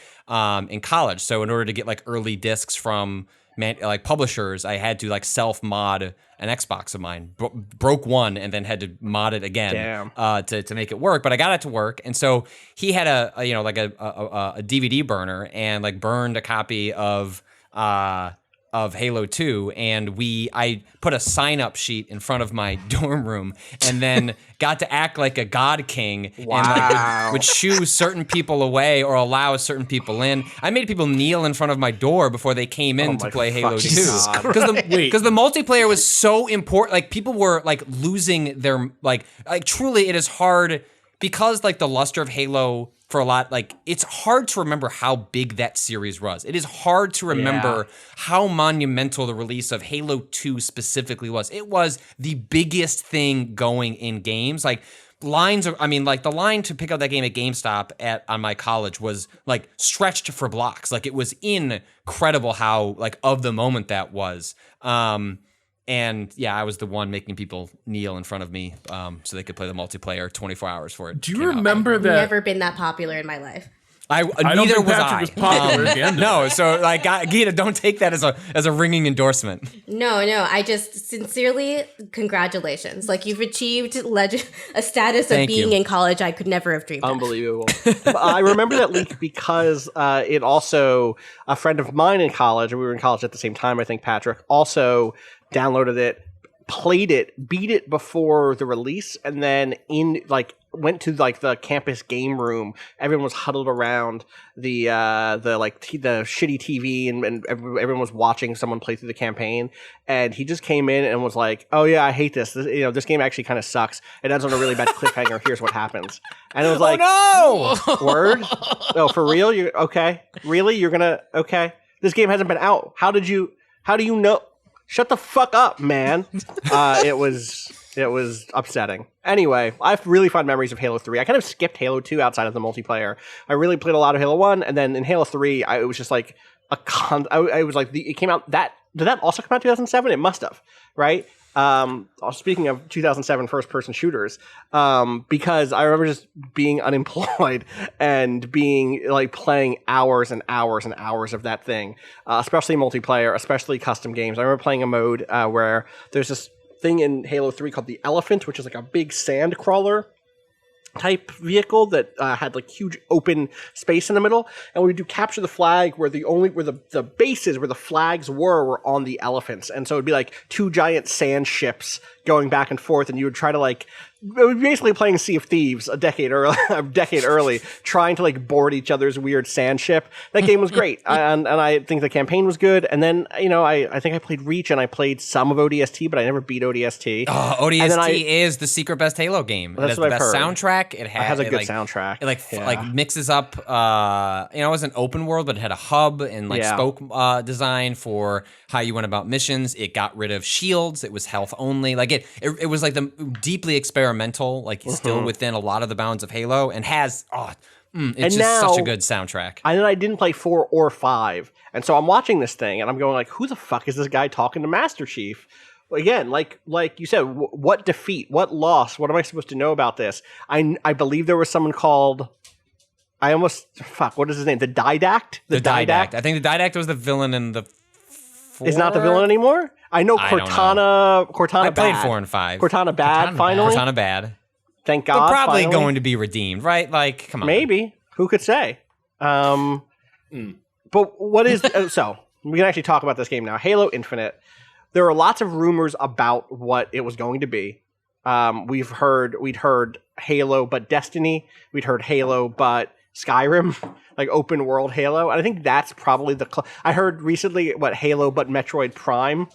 [SPEAKER 5] in college. So in order to get like early discs from publishers, I had to like self mod an Xbox of mine. Broke one and then had to mod it again to make it work. But I got it to work, and so he had a DVD burner and like burned a copy of Halo 2, and I put a sign-up sheet in front of my dorm room and then got to act like a god king and like would shoo certain people away or allow certain people in. I made people kneel in front of my door before they came in to play Halo 2. Because the multiplayer was so important. Like people were like losing their like truly it is hard because like the luster of Halo for a lot, like it's hard to remember how big that series was. It is hard to remember how monumental the release of Halo 2 specifically was. It was the biggest thing going in games. Like the line to pick up that game at GameStop on my college was like stretched for blocks. Like it was incredible how like of the moment that was. And yeah, I was the one making people kneel in front of me so they could play the multiplayer 24 hours for it.
[SPEAKER 2] Do you remember
[SPEAKER 3] I've
[SPEAKER 2] that?
[SPEAKER 3] never been that popular in my life.
[SPEAKER 2] I don't
[SPEAKER 5] Neither
[SPEAKER 2] think
[SPEAKER 5] was
[SPEAKER 2] Patrick
[SPEAKER 5] I.
[SPEAKER 2] was popular at the end of
[SPEAKER 5] No,
[SPEAKER 2] it.
[SPEAKER 5] so like Gita, don't take that as a ringing endorsement.
[SPEAKER 3] No, I just sincerely congratulations. Like you've achieved a status of
[SPEAKER 5] Thank
[SPEAKER 3] being
[SPEAKER 5] you.
[SPEAKER 3] in college I could never have dreamed of.
[SPEAKER 1] Unbelievable. But I remember that leak because it also, a friend of mine in college, and we were in college at the same time, I think, Patrick, also downloaded it, played it, beat it before the release, and then went to like the campus game room. Everyone was huddled around the shitty TV, and everyone was watching someone play through the campaign. And he just came in and was like, "Oh yeah, I hate this. This game actually kind of sucks. It ends on a really bad cliffhanger. Here's what happens." And it was like,
[SPEAKER 5] "Oh
[SPEAKER 1] no, word? Oh, for real? You okay? Really? You're gonna okay? This game hasn't been out. How do you know? Shut the fuck up, man." It was upsetting. Anyway, I have really fond memories of Halo 3. I kind of skipped Halo 2 outside of the multiplayer. I really played a lot of Halo 1, and then in Halo 3, it was just like it came out did that also come out 2007? It must have, right? Speaking of 2007 first-person shooters, because I remember just being unemployed and being like playing hours and hours and hours of that thing, especially multiplayer, especially custom games. I remember playing a mode where there's this thing in Halo 3 called the Elephant, which is like a big sand crawler type vehicle that had like huge open space in the middle, and we would do capture the flag where the bases where the flags were on the elephants, and so it'd be like two giant sand ships going back and forth, and you would try to like basically playing Sea of Thieves a decade early, trying to like board each other's weird sand ship. That game was great, and I think the campaign was good. And then I think I played Reach and I played some of ODST, but I never beat ODST.
[SPEAKER 5] Oh, ODST is the secret best Halo game.
[SPEAKER 1] That's
[SPEAKER 5] it has
[SPEAKER 1] what
[SPEAKER 5] the
[SPEAKER 1] I've
[SPEAKER 5] best
[SPEAKER 1] heard.
[SPEAKER 5] soundtrack. It
[SPEAKER 1] has a good soundtrack.
[SPEAKER 5] It like mixes up. It was an open world, but it had a hub and spoke design for how you went about missions. It got rid of shields. It was health only. Like it was like the deeply experimental, like still within a lot of the bounds of Halo, and has it's just such a good soundtrack.
[SPEAKER 1] And then I didn't play 4 or 5, and so I'm watching this thing and I'm going like, who the fuck is this guy talking to Master Chief? Again, like you said, what defeat, what loss, what am I supposed to know about this? I believe there was someone called, what is his name? The Didact?
[SPEAKER 5] The Didact. I think the Didact was the villain in the 4?
[SPEAKER 1] Is not the villain anymore? I know Cortana.
[SPEAKER 5] I played
[SPEAKER 1] bad. 4 and 5. Cortana bad.
[SPEAKER 5] Cortana bad.
[SPEAKER 1] Thank God.
[SPEAKER 5] But probably
[SPEAKER 1] finally.
[SPEAKER 5] going to be redeemed, right? Like, come on.
[SPEAKER 1] Maybe. Who could say? But what is so? We can actually talk about this game now. Halo Infinite. There are lots of rumors about what it was going to be. We'd heard Halo but Destiny. We'd heard Halo but Skyrim, like open world Halo. And I think that's probably I heard recently Halo but Metroid Prime.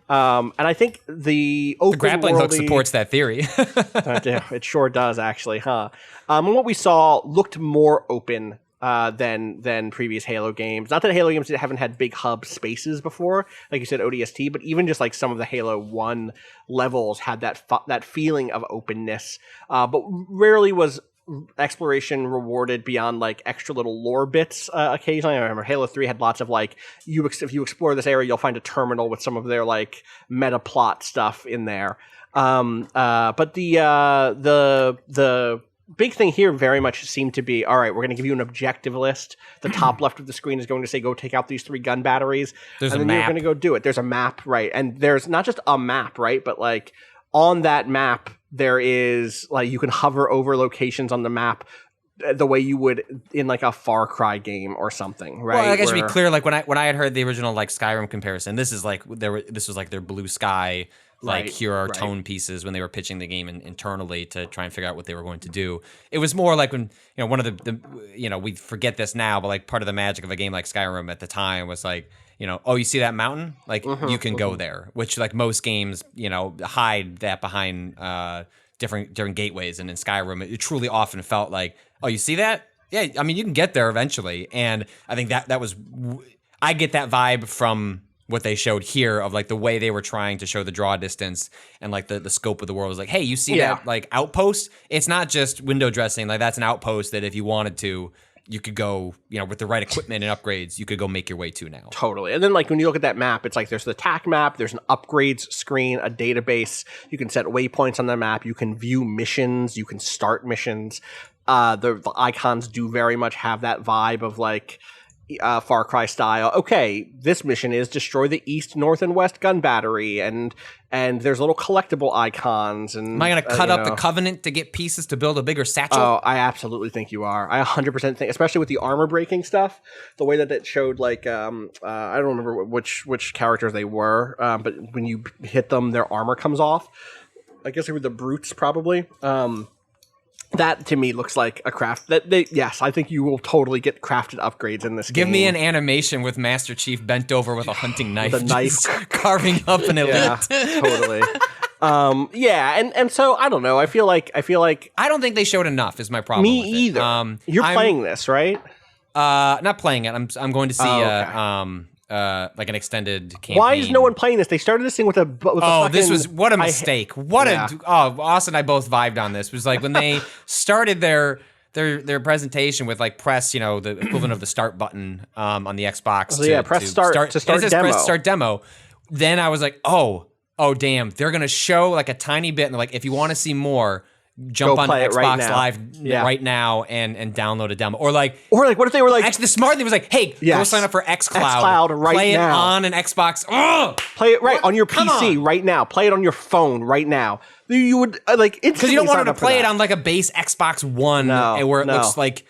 [SPEAKER 1] And I think the
[SPEAKER 5] grappling hook supports that theory.
[SPEAKER 1] It sure does, actually, huh? And what we saw looked more open than previous Halo games. Not that Halo games haven't had big hub spaces before, like you said, ODST, but even just like some of the Halo 1 levels had that feeling of openness. But rarely was exploration rewarded beyond like extra little lore bits occasionally. I remember Halo 3 had lots of like, if you explore this area, you'll find a terminal with some of their like meta plot stuff in there. But the big thing here very much seemed to be, all right, we're going to give you an objective list. The top left of the screen is going to say, go take out these 3 gun batteries.
[SPEAKER 5] There's
[SPEAKER 1] and
[SPEAKER 5] a
[SPEAKER 1] then
[SPEAKER 5] map.
[SPEAKER 1] You're going to go do it. There's a map, right? And there's not just a map, right? But like on that map, there is like you can hover over locations on the map the way you would in like a Far Cry game or something, right?
[SPEAKER 5] Well, I guess to be clear, like when I had heard the original like Skyrim comparison, this was like their blue sky. Like, here are tone pieces when they were pitching the game internally to try and figure out what they were going to do. It was more like when, one of the we forget this now, but like part of the magic of a game like Skyrim at the time was like, oh, you see that mountain? Like you can go there, which like most games, hide that behind different gateways. And in Skyrim, it truly often felt like, oh, you see that? Yeah, I mean, you can get there eventually. And I think that was, I get that vibe from what they showed here of like the way they were trying to show the draw distance and like the scope of the world was like, hey, you see that like outpost? It's not just window dressing. Like that's an outpost that if you wanted to, you could go, with the right equipment and upgrades, you could go make your way to now.
[SPEAKER 1] Totally. And then like when you look at that map, it's like there's the attack map, there's an upgrades screen, a database. You can set waypoints on the map. You can view missions. You can start missions. The icons do very much have that vibe of like, Far Cry style. Okay, this mission is destroy the east, north, and west gun battery, and there's little collectible icons. And
[SPEAKER 5] am I going to cut up the Covenant to get pieces to build a bigger satchel?
[SPEAKER 1] Oh, I absolutely think you are. I 100% think, especially with the armor breaking stuff, the way that it showed, like, I don't remember which characters they were, but when you hit them, their armor comes off. I guess they were the brutes, probably. That to me looks like a craft yes, I think you will totally get crafted upgrades in this game.
[SPEAKER 5] Give me an animation with Master Chief bent over with a hunting knife.
[SPEAKER 1] The knife.
[SPEAKER 5] Carving up an elite.
[SPEAKER 1] Yeah, totally. And so I don't know. I feel like
[SPEAKER 5] I don't think they showed enough is my problem.
[SPEAKER 1] Me
[SPEAKER 5] with it.
[SPEAKER 1] either. You're playing this, right?
[SPEAKER 5] Not playing it. I'm going to see
[SPEAKER 1] okay.
[SPEAKER 5] Like an extended campaign.
[SPEAKER 1] Why is no one playing this? They started this thing with a fucking,
[SPEAKER 5] this was what a mistake. Austin and I both vibed on this. It was like when they started their presentation with like press, the equivalent of the start button on the Xbox.
[SPEAKER 1] Press start demo.
[SPEAKER 5] Press start demo. Then I was like, oh damn, they're gonna show like a tiny bit, and they're like, if you want to see more, jump on Xbox Live right now and download a demo. Or like
[SPEAKER 1] what if they were like,
[SPEAKER 5] actually the smart thing was like, hey, go sign up for xCloud
[SPEAKER 1] right
[SPEAKER 5] play
[SPEAKER 1] now.
[SPEAKER 5] It on an Xbox. Oh,
[SPEAKER 1] play it on your PC right now. Play it on your phone right now. You would like
[SPEAKER 5] because you don't want to play it on like a base Xbox One where it looks like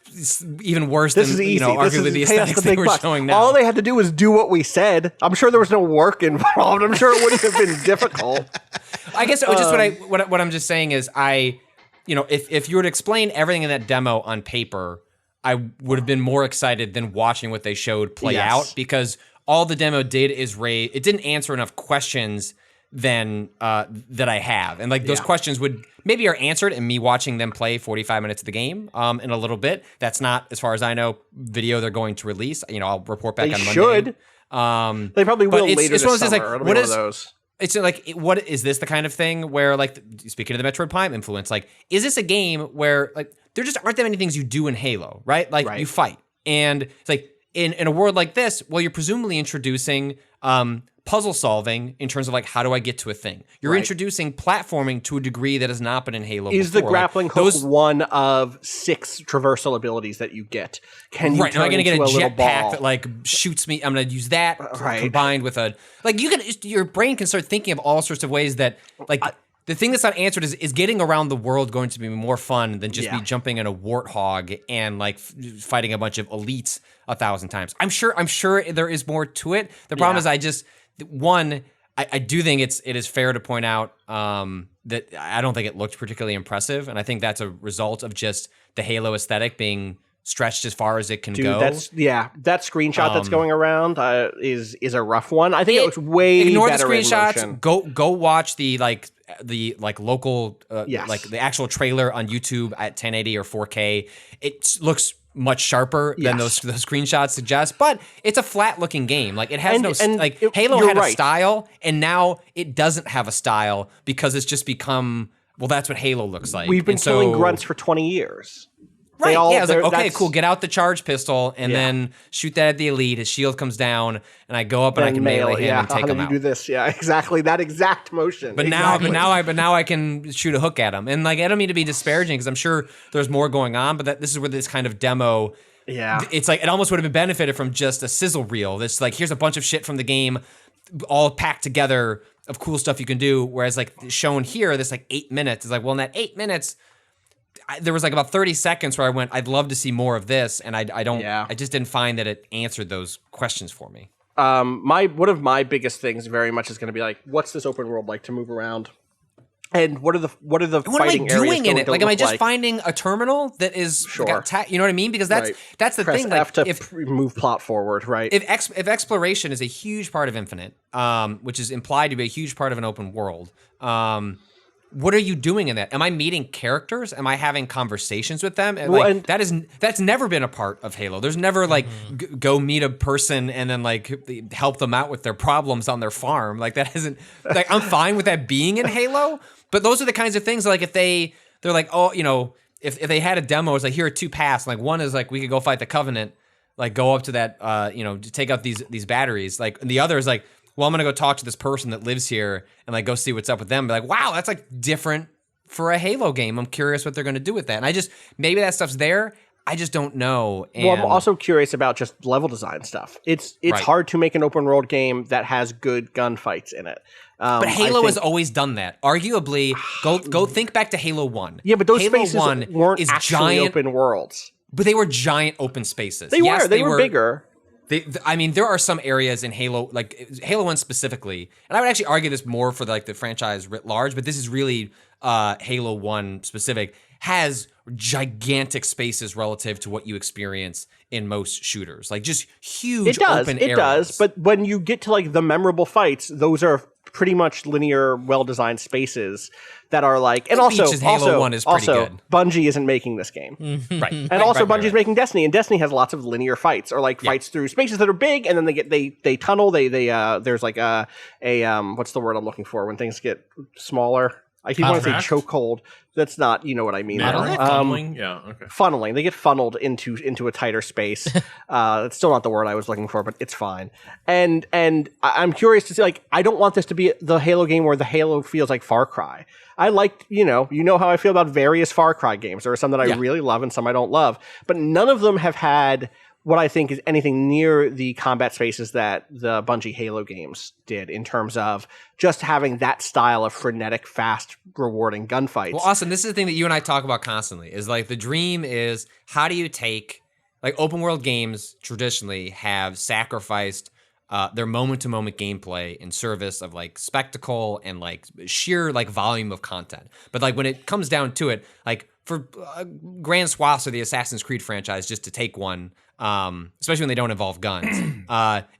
[SPEAKER 5] it's even worse than arguably the aesthetics they were showing now.
[SPEAKER 1] All they had to do was do what we said. I'm sure there was no work involved. I'm sure it wouldn't have been difficult.
[SPEAKER 5] I guess just what I'm just saying is if you were to explain everything in that demo on paper, I would have been more excited than watching what they showed play out, because all the demo did is it didn't answer enough questions than that I have, and like those questions would maybe are answered in me watching them play 45 minutes of the game in a little bit. That's not, as far as I know, video they're going to release. I'll report back on Monday.
[SPEAKER 1] Should. They probably will later this summer.
[SPEAKER 5] Like, what is those? It's like, what is this the kind of thing where, like, speaking of the Metroid Prime influence, like, is this a game where, like, there just aren't that many things you do in Halo, right? Like, you fight. And it's like, in a world like this, well, you're presumably introducing puzzle solving in terms of, like, how do I get to a thing? You're introducing platforming to a degree that has not been in Halo before.
[SPEAKER 1] Is the grappling hook one of 6 traversal abilities that you get? Can you
[SPEAKER 5] am I going to get a jetpack that, like, shoots me? I'm going to use that combined with a... Like, your brain can start thinking of all sorts of ways that, like... the thing that's not answered is getting around the world going to be more fun than just be jumping in a warthog and like fighting a bunch of elites 1,000 times. I'm sure there is more to it. The problem is I do think it is fair to point out that I don't think it looked particularly impressive, and I think that's a result of just the Halo aesthetic being stretched as far as it can go.
[SPEAKER 1] That screenshot that's going around is a rough one. I think it looks way
[SPEAKER 5] ignore
[SPEAKER 1] better
[SPEAKER 5] the screenshots.
[SPEAKER 1] In motion.
[SPEAKER 5] Go watch the local like the actual trailer on YouTube at 1080 or 4K. It looks much sharper than those screenshots suggest, but it's a flat looking game. Like it has Halo had a style, and now it doesn't have a style because it's just become, well, that's what Halo looks like.
[SPEAKER 1] We've been killing grunts for 20 years.
[SPEAKER 5] Right, I was like, okay, cool, get out the charge pistol and then shoot that at the elite. His shield comes down, and I go up and I can melee him and take him out.
[SPEAKER 1] You do this, exactly, that exact motion.
[SPEAKER 5] But now I can shoot a hook at him. And like, I don't mean to be disparaging because I'm sure there's more going on, but this is where this kind of demo, it's like, it almost would have been benefited from just a sizzle reel. This like, here's a bunch of shit from the game all packed together of cool stuff you can do. Whereas like shown here, this like 8 minutes is like, well, in that 8 minutes, there was like about 30 seconds where I went, I'd love to see more of this, and I just didn't find that it answered those questions for me.
[SPEAKER 1] One of my biggest things very much is going to be like, what's this open world like to move around, and what are the fighting areas doing in it?
[SPEAKER 5] Like, am I just finding a terminal that is you know what I mean? Because that's the
[SPEAKER 1] Press
[SPEAKER 5] thing.
[SPEAKER 1] F to move plot forward, right?
[SPEAKER 5] If exploration is a huge part of Infinite, which is implied to be a huge part of an open world, what are you doing in that? Am I meeting characters? Am I having conversations with them? And that's never been a part of Halo. There's never like go meet a person and then like help them out with their problems on their farm. Like that isn't like, I'm fine with that being in Halo, but those are the kinds of things like if they're like, oh, if they had a demo, it's like, here are 2 paths. Like one is like, we could go fight the Covenant, like go up to that, to take out these batteries. Like the other is like, well, I'm going to go talk to this person that lives here and like go see what's up with them. Be like, wow, that's like different for a Halo game. I'm curious what they're going to do with that. And maybe that stuff's there. I just don't know. And
[SPEAKER 1] well, I'm also curious about just level design stuff. It's
[SPEAKER 5] Right.
[SPEAKER 1] hard to make an open world game that has good gunfights in it.
[SPEAKER 5] But Halo
[SPEAKER 1] I think-
[SPEAKER 5] has always done that. Arguably, go think back to Halo 1.
[SPEAKER 1] Yeah, but those
[SPEAKER 5] Halo
[SPEAKER 1] spaces
[SPEAKER 5] 1
[SPEAKER 1] weren't
[SPEAKER 5] is
[SPEAKER 1] actually
[SPEAKER 5] giant,
[SPEAKER 1] open worlds.
[SPEAKER 5] but they were giant open spaces.
[SPEAKER 1] They
[SPEAKER 5] Yes,
[SPEAKER 1] were. They were bigger.
[SPEAKER 5] I mean, there are some areas in Halo, like Halo 1 specifically, and I would actually argue this more for like the franchise writ large, but this is really Halo 1 specific, has gigantic spaces relative to what you experience in most shooters. Like just huge open areas.
[SPEAKER 1] It does. But when you get to like the memorable fights, those are pretty much linear, well-designed spaces that are like, and
[SPEAKER 5] The
[SPEAKER 1] also,
[SPEAKER 5] beaches Halo 1 is pretty
[SPEAKER 1] also,
[SPEAKER 5] good.
[SPEAKER 1] Bungie isn't making this game.
[SPEAKER 5] Right.
[SPEAKER 1] And also
[SPEAKER 5] Right.
[SPEAKER 1] Bungie's making Destiny, and Destiny has lots of linear fights, or like fights through spaces that are big, and then they tunnel. There's like a what's the word I'm looking for when things get smaller? I keep wanting to say
[SPEAKER 2] Contract?
[SPEAKER 1] chokehold. That's not, you know what I mean.
[SPEAKER 2] Yeah,
[SPEAKER 1] there.
[SPEAKER 2] funneling? Yeah, okay.
[SPEAKER 1] Funneling. They get funneled into a tighter space. It's still not the word I was looking for, but it's fine. And I'm curious to see, like, I don't want this to be the Halo game where the Halo feels like Far Cry. I like, you know how I feel about various Far Cry games. There are some that I really love and some I don't love, but none of them have had what I think is anything near the combat spaces that the Bungie Halo games did in terms of just having that style of frenetic, fast, rewarding gunfights.
[SPEAKER 5] Well, Austin, this is the thing that you and I talk about constantly, is like the dream is how do you take, like open world games traditionally have sacrificed their moment-to-moment gameplay in service of like spectacle and like sheer like volume of content. But like when it comes down to it, like for grand swaths of the Assassin's Creed franchise, just to take one, especially when they don't involve guns,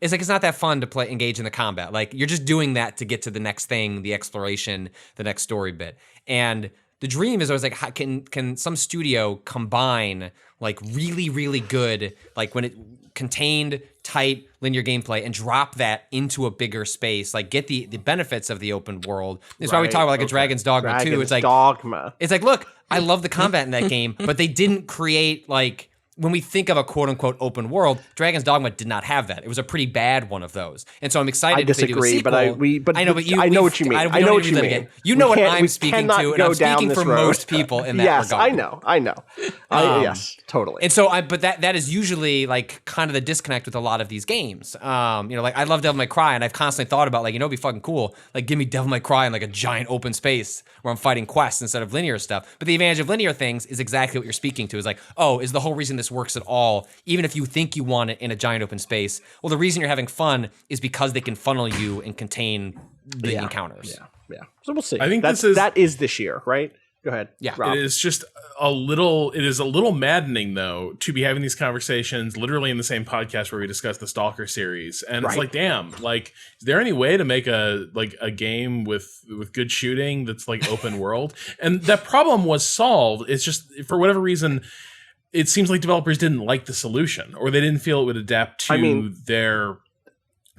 [SPEAKER 5] it's like it's not that fun to engage in the combat. Like you're just doing that to get to the next thing, the exploration, the next story bit. And the dream is always like, how can some studio combine like really, really good, like when it contained, tight, linear gameplay and drop that into a bigger space, like get the benefits of the open world. That's why we talk about like a Dragon's Dogma too. It's like
[SPEAKER 1] Dogma.
[SPEAKER 5] It's like, look, I love the combat in that game, but they didn't create like, when we think of a quote unquote open world, Dragon's Dogma did not have that. It was a pretty bad one of those. And so I'm excited
[SPEAKER 1] I disagree,
[SPEAKER 5] if they do a sequel.
[SPEAKER 1] but
[SPEAKER 5] I know, but
[SPEAKER 1] I know what you mean. I know what you mean.
[SPEAKER 5] You know what I'm
[SPEAKER 1] we
[SPEAKER 5] speaking
[SPEAKER 1] cannot
[SPEAKER 5] to, and
[SPEAKER 1] go
[SPEAKER 5] I'm
[SPEAKER 1] down
[SPEAKER 5] speaking
[SPEAKER 1] this
[SPEAKER 5] for
[SPEAKER 1] road.
[SPEAKER 5] most people in that
[SPEAKER 1] yes,
[SPEAKER 5] regard.
[SPEAKER 1] I know. Yes, totally.
[SPEAKER 5] And so, but that is usually like kind of the disconnect with a lot of these games. Like I love Devil May Cry, and I've constantly thought about like, it'd be fucking cool. Like, give me Devil May Cry in like a giant open space where I'm fighting quests instead of linear stuff. But the advantage of linear things is exactly what you're speaking to. Is like, oh, is the whole reason this works at all, even if you think you want it in a giant open space? Well, the reason you're having fun is because they can funnel you and contain the encounters.
[SPEAKER 1] Yeah. So we'll see.
[SPEAKER 2] I think
[SPEAKER 1] that is this year, right? Go ahead.
[SPEAKER 5] Yeah.
[SPEAKER 1] Rob.
[SPEAKER 2] It is just it is a little maddening though to be having these conversations literally in the same podcast where we discuss the Stalker series. And it's like, damn, like, is there any way to make a game with good shooting that's like open world? And that problem was solved. It's just, for whatever reason, it seems like developers didn't like the solution, or they didn't feel it would adapt to their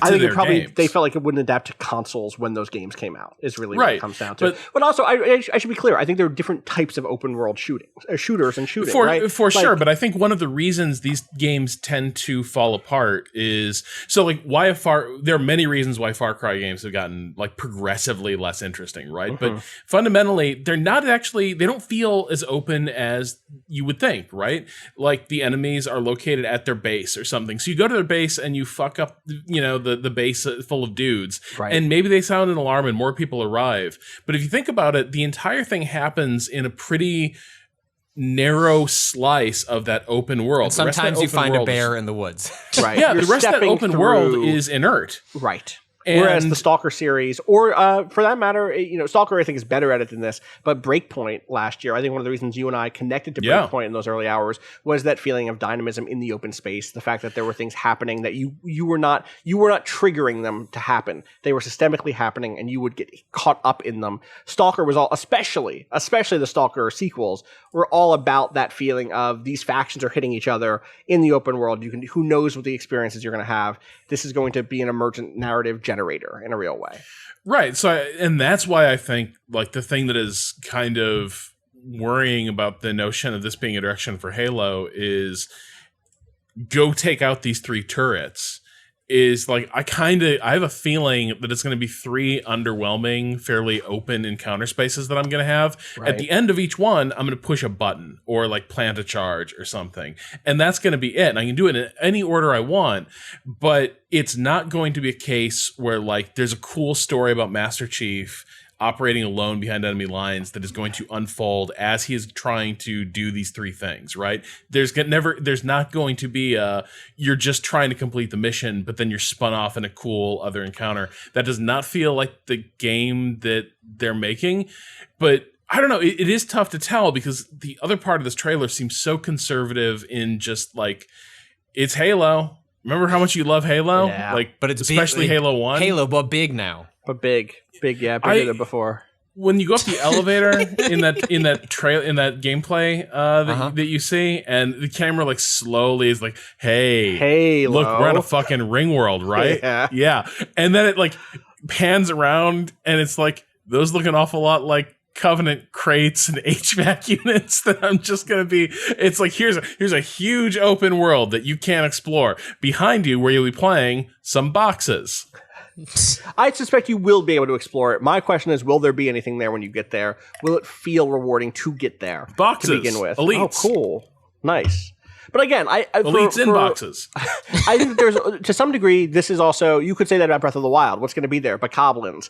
[SPEAKER 1] I think
[SPEAKER 2] games.
[SPEAKER 1] they felt like it wouldn't adapt to consoles when those games came out, is really what
[SPEAKER 2] Right.
[SPEAKER 1] it comes down to.
[SPEAKER 2] But-
[SPEAKER 1] But also, I should be clear. I think there are different types of open world shooters and shooting, right?
[SPEAKER 2] For sure, but I think one of the reasons these games tend to fall apart is so like there are many reasons why Far Cry games have gotten like progressively less interesting, right? But fundamentally, they don't feel as open as you would think, right? Like the enemies are located at their base or something. So you go to their base and you fuck up, the base full of dudes,
[SPEAKER 1] Right.
[SPEAKER 2] and maybe they sound an alarm and more people arrive. But if you think about it, the entire thing happens in a pretty narrow slice of that open world.
[SPEAKER 5] And
[SPEAKER 2] The rest of that
[SPEAKER 5] sometimes you
[SPEAKER 2] open
[SPEAKER 5] find a
[SPEAKER 2] world
[SPEAKER 5] bear in the woods.
[SPEAKER 1] Right.
[SPEAKER 2] Yeah,
[SPEAKER 1] You're
[SPEAKER 2] the rest of that
[SPEAKER 1] stepping
[SPEAKER 2] open world
[SPEAKER 1] through-
[SPEAKER 2] is inert.
[SPEAKER 1] right.
[SPEAKER 2] And-
[SPEAKER 1] Whereas the Stalker series, or for that matter, Stalker I think is better at it than this. But Breakpoint last year, I think one of the reasons you and I connected to
[SPEAKER 2] Yeah.
[SPEAKER 1] Breakpoint in those early hours was that feeling of dynamism in the open space. The fact that there were things happening that you were not triggering them to happen. They were systemically happening, and you would get caught up in them. Stalker was all, especially the Stalker sequels, were all about that feeling of these factions are hitting each other in the open world. Who knows what the experiences you're going to have. This is going to be an emergent narrative generator in a real way.
[SPEAKER 2] Right. So, and that's why I think like the thing that is kind of worrying about the notion of this being a direction for Halo is go take out these 3 turrets is like I have a feeling that it's going to be 3 underwhelming, fairly open encounter spaces that I'm going to have. Right. At the end of each one, I'm going to push a button or like plant a charge or something, and that's going to be it. And I can do it in any order I want, but it's not going to be a case where like there's a cool story about Master Chief operating alone behind enemy lines that is going to unfold as he is trying to do these 3 things, right? There's not going to be you're just trying to complete the mission, but then you're spun off in a cool other encounter. That does not feel like the game that they're making, but I don't know. It is tough to tell because the other part of this trailer seems so conservative in just like, it's Halo. Remember how much you love Halo?
[SPEAKER 1] Yeah.
[SPEAKER 2] Like, but it's especially big, Halo 1.
[SPEAKER 5] Halo, but big now.
[SPEAKER 1] But big, yeah, bigger than before.
[SPEAKER 2] When you go up the elevator in that gameplay that you see, and the camera like slowly is like, hey, look, we're at a fucking ring world, right? Yeah. And then it like pans around, and it's like those look an awful lot like Covenant crates and HVAC units that I'm just gonna be. It's like here's a huge open world that you can't explore. Behind you, where you'll be playing, some boxes.
[SPEAKER 1] I suspect you will be able to explore it. My question is, will there be anything there when you get there? Will it feel rewarding to get there?
[SPEAKER 2] Boxes
[SPEAKER 1] to begin with.
[SPEAKER 2] Elites.
[SPEAKER 1] Oh, cool, nice. But again,
[SPEAKER 2] elites in boxes.
[SPEAKER 1] I think there's to some degree. This is also, you could say that about Breath of the Wild. What's going to be there? Bokoblins,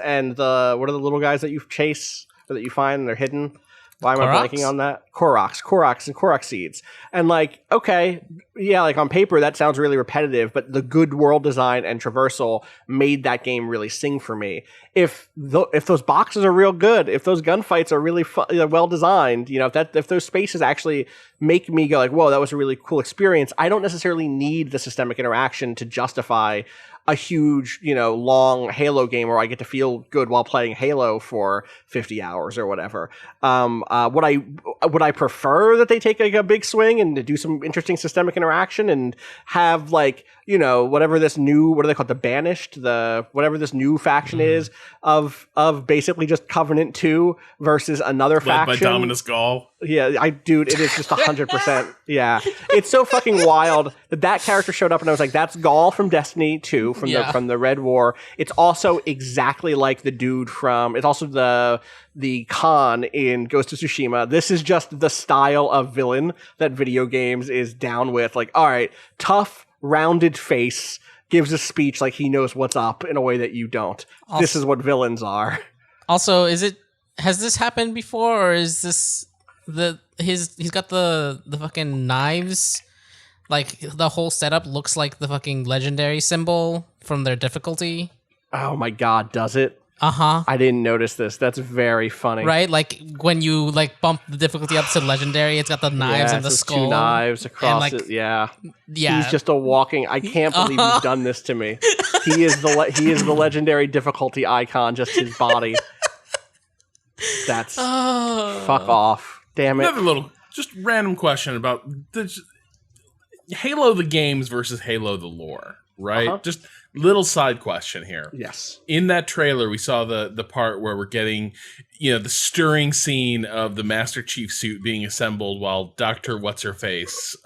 [SPEAKER 1] and what are the little guys that you chase or that you find? They're hidden. Why am I blanking on that? Koroks and Korok seeds. And like, okay, yeah, like on paper that sounds really repetitive, but the good world design and traversal made that game really sing for me. If those boxes are real good, if those gunfights are really well designed, if those spaces actually make me go like, whoa, that was a really cool experience, I don't necessarily need the systemic interaction to justify a huge, long Halo game where I get to feel good while playing Halo for 50 hours or whatever. Would I prefer that they take like a big swing and do some interesting systemic interaction and have like, whatever this new, what do they call it? The Banished, whatever this new faction is of basically just Covenant 2 versus another faction.
[SPEAKER 2] By Dominus Gall.
[SPEAKER 1] Yeah, dude, it is just 100%. Yeah. It's so fucking wild that character showed up and I was like, that's Gall from Destiny 2, from the Red War. It's also exactly like the dude it's also the Khan in Ghost of Tsushima. This is just the style of villain that video games is down with. Like, all right, tough, rounded face, gives a speech like he knows what's up in a way that you don't. Also, this is what villains are.
[SPEAKER 4] Also, has this happened before, or is this he's got the fucking knives? Like the whole setup looks like the fucking legendary symbol from their difficulty.
[SPEAKER 1] Oh my god, does it?
[SPEAKER 4] Uh-huh.
[SPEAKER 1] I didn't notice this. That's very funny.
[SPEAKER 4] Right? Like when you like bump the difficulty up to legendary, it's got the knives and the skull.
[SPEAKER 1] 2 knives across it. Yeah. He's just a walking. I can't believe you've done this to me. He is the legendary difficulty icon, just his body. That's fuck off. Damn it.
[SPEAKER 2] Another little just random question about Halo the games versus Halo the lore, right? Just little side question here.
[SPEAKER 1] Yes. In
[SPEAKER 2] that trailer, we saw the part where we're getting, the stirring scene of the Master Chief suit being assembled while Dr. What's-Her-Face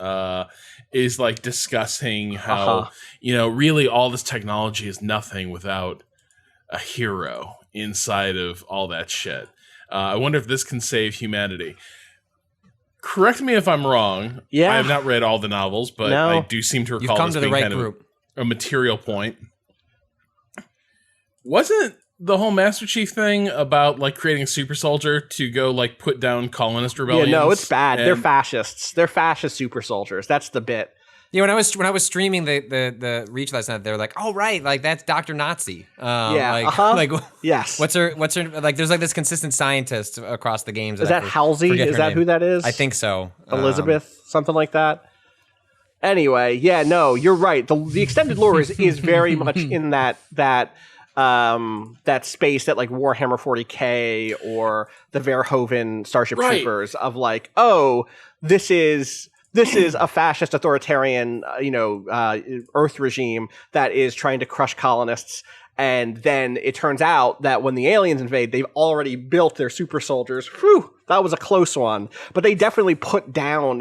[SPEAKER 2] is like discussing how, really all this technology is nothing without a hero inside of all that shit. I wonder if this can save humanity. Correct me if I'm wrong.
[SPEAKER 1] Yeah.
[SPEAKER 2] I have not read all the novels, but I do seem to recall this being kind of a material point. Wasn't the whole Master Chief thing about like creating a super soldier to go like put down colonist rebellions?
[SPEAKER 1] Yeah, no, it's bad. They're fascists. They're fascist super soldiers. That's the bit.
[SPEAKER 5] Yeah, when I was streaming the Reach last night, they were like, "Oh right, like that's Dr. Nazi." Like
[SPEAKER 1] yes.
[SPEAKER 5] What's her like? There's like this consistent scientist across the games.
[SPEAKER 1] Is that Halsey? Is that who that is?
[SPEAKER 5] I think so.
[SPEAKER 1] Elizabeth, something like that. Anyway, yeah, no, you're right. The extended lore is very much in that space that like Warhammer 40K or the Verhoeven Starship Troopers of like, oh, this is a fascist authoritarian, Earth regime that is trying to crush colonists. And then it turns out that when the aliens invade, they've already built their super soldiers. Whew, That was a close one, but they definitely put down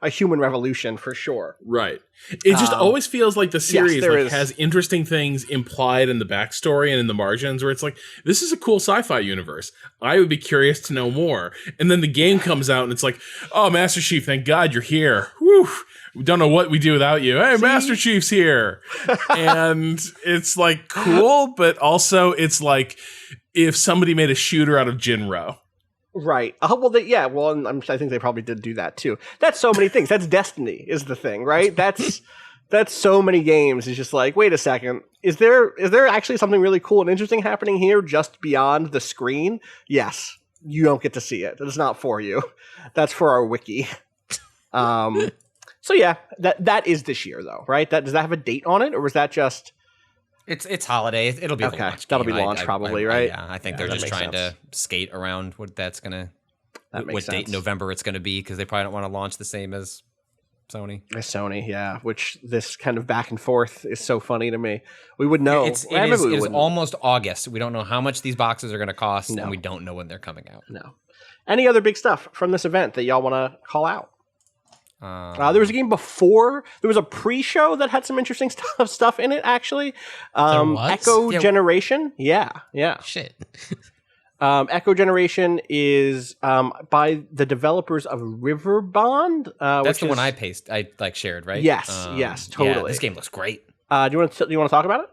[SPEAKER 1] a human revolution for sure.
[SPEAKER 2] Right. It just always feels like the series has interesting things implied in the backstory and in the margins where it's like, this is a cool sci-fi universe. I would be curious to know more. And then the game comes out and it's like, oh, Master Chief, thank God you're here. Whew. We don't know what we do without you. Hey, Master Chief's here. And it's like cool, but also it's like if somebody made a shooter out of Jinro.
[SPEAKER 1] Right. And I think they probably did do that too. That's so many things. That's Destiny is the thing, right? That's so many games. It's just like, wait a second. Is there actually something really cool and interesting happening here just beyond the screen? Yes. You don't get to see it. It's not for you. That's for our wiki. So yeah, that is this year though, right? Does that have a date on it, or was that just?
[SPEAKER 5] It's holiday. It'll be the launch.
[SPEAKER 1] That'll be launch probably, right?
[SPEAKER 5] Yeah, I think they're just trying to skate around what date in November it's gonna be, because they probably don't want to launch the same as Sony. Yeah.
[SPEAKER 1] Which this kind of back and forth is so funny to me. We would know.
[SPEAKER 5] It is almost August. We don't know how much these boxes are gonna cost, and we don't know when they're coming out.
[SPEAKER 1] No. Any other big stuff from this event that y'all want to call out? There was a game before. There was a pre-show that had some interesting stuff in it, actually. Echo Generation. Yeah.
[SPEAKER 4] Shit.
[SPEAKER 1] Echo Generation is by the developers of Riverbond.
[SPEAKER 5] That's the one I shared, right?
[SPEAKER 1] Yes, totally.
[SPEAKER 5] Yeah, this game looks great.
[SPEAKER 1] Do you want to talk about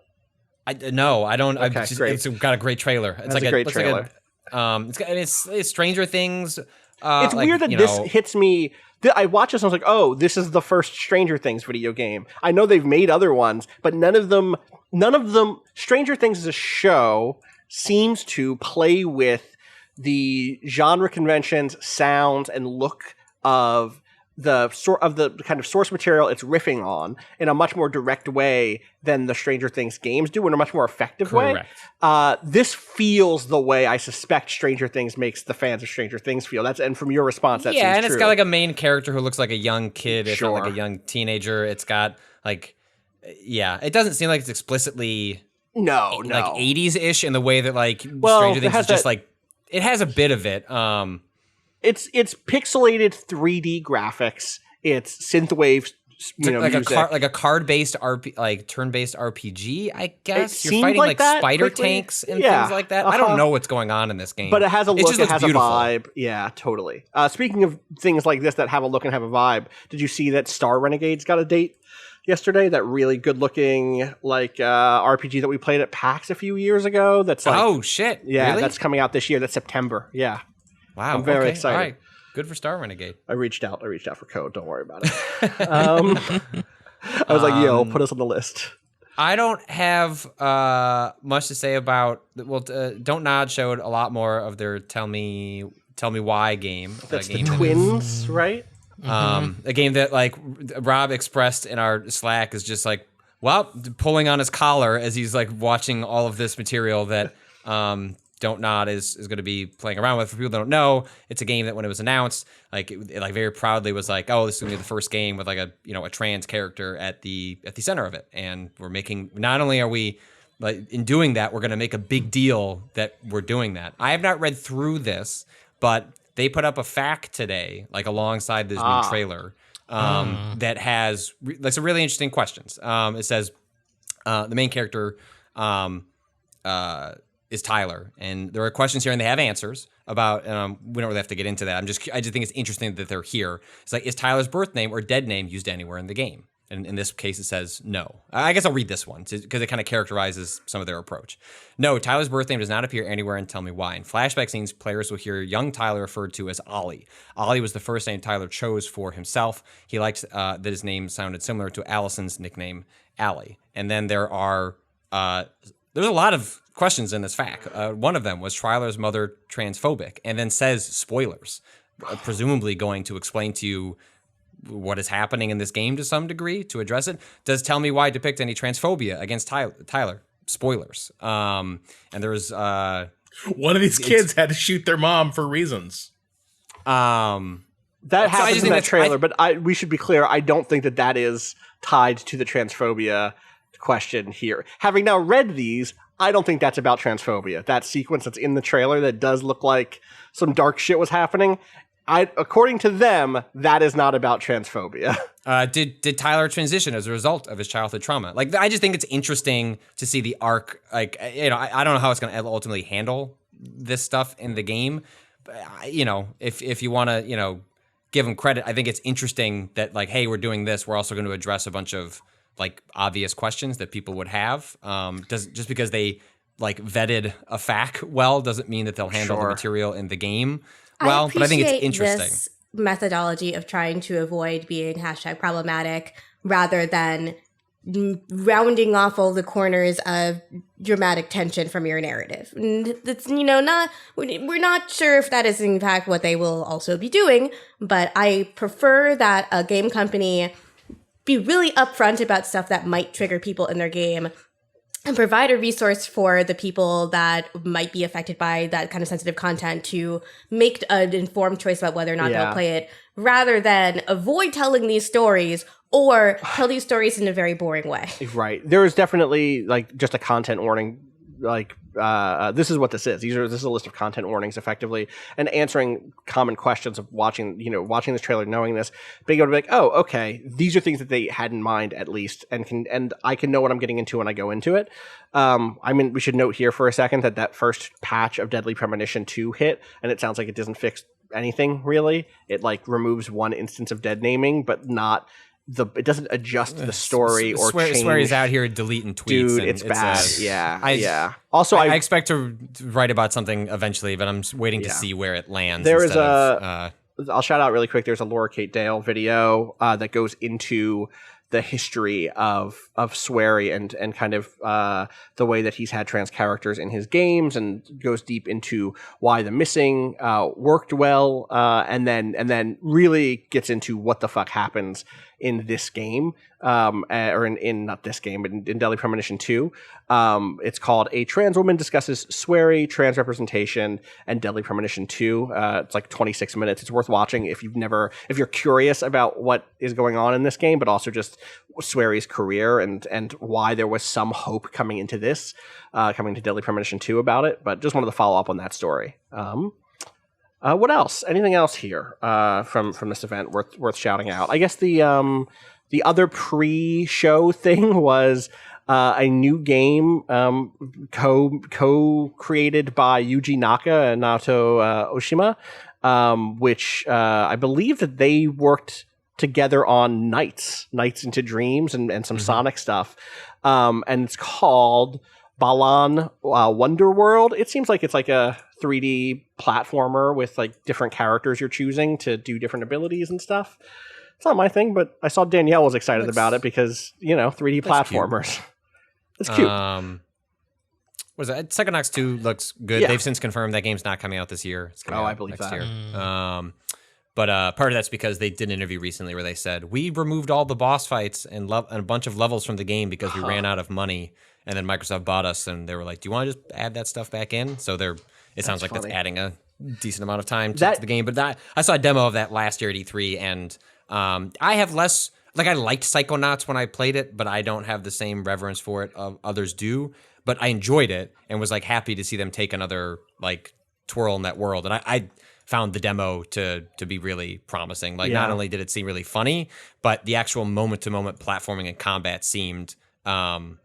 [SPEAKER 1] it?
[SPEAKER 5] No, I don't.
[SPEAKER 1] Okay,
[SPEAKER 5] it's got a great trailer. It's
[SPEAKER 1] a great trailer.
[SPEAKER 5] It's Stranger Things.
[SPEAKER 1] It's weird that this hits me. I watched this and I was like, oh, this is the first Stranger Things video game. I know they've made other ones, but none of them, Stranger Things as a show seems to play with the genre conventions, sounds, and look of the kind of source material it's riffing on in a much more direct way than the Stranger Things games do, in a much more effective way. This feels the way I suspect Stranger Things makes the fans of Stranger Things feel. And from your response, that seems true.
[SPEAKER 5] It's got like a main character who looks like a young kid, if not like a young teenager. It's got like, it doesn't seem like it's explicitly
[SPEAKER 1] like
[SPEAKER 5] 80s-ish in the way that like Stranger Things is just like, it has a bit of it.
[SPEAKER 1] It's pixelated 3D graphics. It's synthwave, music.
[SPEAKER 5] like a card-based turn-based RPG. I guess you're fighting
[SPEAKER 1] like
[SPEAKER 5] spider tanks and things like that. I don't know what's going on in this game,
[SPEAKER 1] but it has a look. It has
[SPEAKER 5] beautiful.
[SPEAKER 1] A vibe. Yeah, totally. Speaking of things like this that have a look and have a vibe, did you see that Star Renegade's got a date yesterday? That really good-looking RPG that we played at PAX a few years ago. That's like,
[SPEAKER 5] oh shit!
[SPEAKER 1] Yeah,
[SPEAKER 5] really?
[SPEAKER 1] That's coming out this year. That's September. Yeah.
[SPEAKER 5] Wow,
[SPEAKER 1] I'm very excited.
[SPEAKER 5] All right. Good for Star Renegade.
[SPEAKER 1] I reached out for code. Don't worry about it. I was like, put us on the list.
[SPEAKER 5] I don't have much to say about. Well, Don't Nod showed a lot more of their Tell Me Why game.
[SPEAKER 1] That's the twins, right?
[SPEAKER 5] A game that like Rob expressed in our Slack is just like, pulling on his collar as he's like watching all of this material that Don't Nod is going to be playing around with. For people that don't know, it's a game that when it was announced, it very proudly was like, oh, this is going to be the first game with like a trans character at the center of it. And we're making, not only are we in doing that, we're going to make a big deal that we're doing that. I have not read through this, but they put up a FAQ today, alongside this new trailer, that has some really interesting questions. It says the main character is Tyler, and there are questions here, and they have answers about. We don't really have to get into that. I just think it's interesting that they're here. It's like, is Tyler's birth name or dead name used anywhere in the game? And in this case, it says no. I guess I'll read this one because it kind of characterizes some of their approach. No, Tyler's birth name does not appear anywhere, and tell me why. In flashback scenes, players will hear young Tyler referred to as Ollie. Ollie was the first name Tyler chose for himself. He liked that his name sounded similar to Allison's nickname, Allie. And then there's a lot of questions in this FAQ. One of them was Tyler's mother transphobic, and then says spoilers, presumably going to explain to you what is happening in this game to some degree to address it. Does Tell Me Why depict any transphobia against Tyler? Spoilers. And there was
[SPEAKER 2] one of these kids had to shoot their mom for reasons.
[SPEAKER 1] That happens in that trailer, but we should be clear. I don't think that is tied to the transphobia question here. Having now read these, I don't think that's about transphobia. That sequence that's in the trailer that does look like some dark shit was happening. According to them, that is not about transphobia.
[SPEAKER 5] Did Tyler transition as a result of his childhood trauma? Like, I just think it's interesting to see the arc. Like, you know, I don't know how it's going to ultimately handle this stuff in the game. But, you know, if you want to, you know, give him credit, I think it's interesting that, like, hey, we're doing this. We're also going to address a bunch of, like, obvious questions that people would have. Just because they, like, vetted a FAQ well doesn't mean that they'll handle the material in the game well, but I think it's interesting. This
[SPEAKER 3] methodology of trying to avoid being hashtag problematic rather than rounding off all the corners of dramatic tension from your narrative. That's, you know, we're not sure if that is in fact what they will also be doing, but I prefer that a game company be really upfront about stuff that might trigger people in their game and provide a resource for the people that might be affected by that kind of sensitive content to make an informed choice about whether or not they'll play it, rather than avoid telling these stories or tell these stories in a very boring way.
[SPEAKER 1] Right. There is definitely, like, just a content warning. Like, this is what this is. This is a list of content warnings, effectively, and answering common questions of watching this trailer, knowing this, being able to be like, oh, okay, these are things that they had in mind at least, and I can know what I'm getting into when I go into it. I mean, we should note here for a second that first patch of Deadly Premonition 2 hit, and it sounds like it doesn't fix anything really. It, like, removes one instance of dead naming, but not. It doesn't adjust the story or change.
[SPEAKER 5] Sweary's out here deleting tweets.
[SPEAKER 1] Dude, it's bad. Yeah. Also,
[SPEAKER 5] I expect to write about something eventually, but I'm waiting to see where it lands.
[SPEAKER 1] There is I'll shout out really quick. There's a Laura Kate Dale video that goes into the history of Swery and kind of the way that he's had trans characters in his games, and goes deep into why the missing worked well, and then really gets into what the fuck happens in this game, or in not this game, but in Deadly Premonition 2. It's called A Trans Woman Discusses Swery, Trans Representation, and Deadly Premonition 2. It's like 26 minutes. It's worth watching if you're curious about what is going on in this game, but also just Swery's career and why there was some hope coming into this, coming to Deadly Premonition 2 about it. But just wanted to follow up on that story. What else? Anything else here from this event worth shouting out? I guess the other pre-show thing was a new game co-created by Yuji Naka and Naoto Oshima, which I believe that they worked together on Nights into Dreams and some Sonic stuff, and it's called Balan Wonderworld. It seems like it's like a 3D platformer with, like, different characters you're choosing to do different abilities and stuff. It's not my thing, but I saw Danielle was excited about it because, 3D platformers. It's cute.
[SPEAKER 5] What is it? Psychonauts 2 looks good. Yeah. They've since confirmed that game's not coming out this year. It's coming out
[SPEAKER 1] I believe
[SPEAKER 5] next
[SPEAKER 1] that.
[SPEAKER 5] Year. But part of that's because they did an interview recently where they said, we removed all the boss fights and a bunch of levels from the game because we ran out of money. And then Microsoft bought us, and they were like, do you want to just add that stuff back in? So it sounds like that's adding a decent amount of time to the game. But I saw a demo of that last year at E3, and I have less... Like, I liked Psychonauts when I played it, but I don't have the same reverence for it others do. But I enjoyed it and was, like, happy to see them take another, like, twirl in that world. And I found the demo to be really promising. Like, not only did it seem really funny, but the actual moment-to-moment platforming and combat seemed...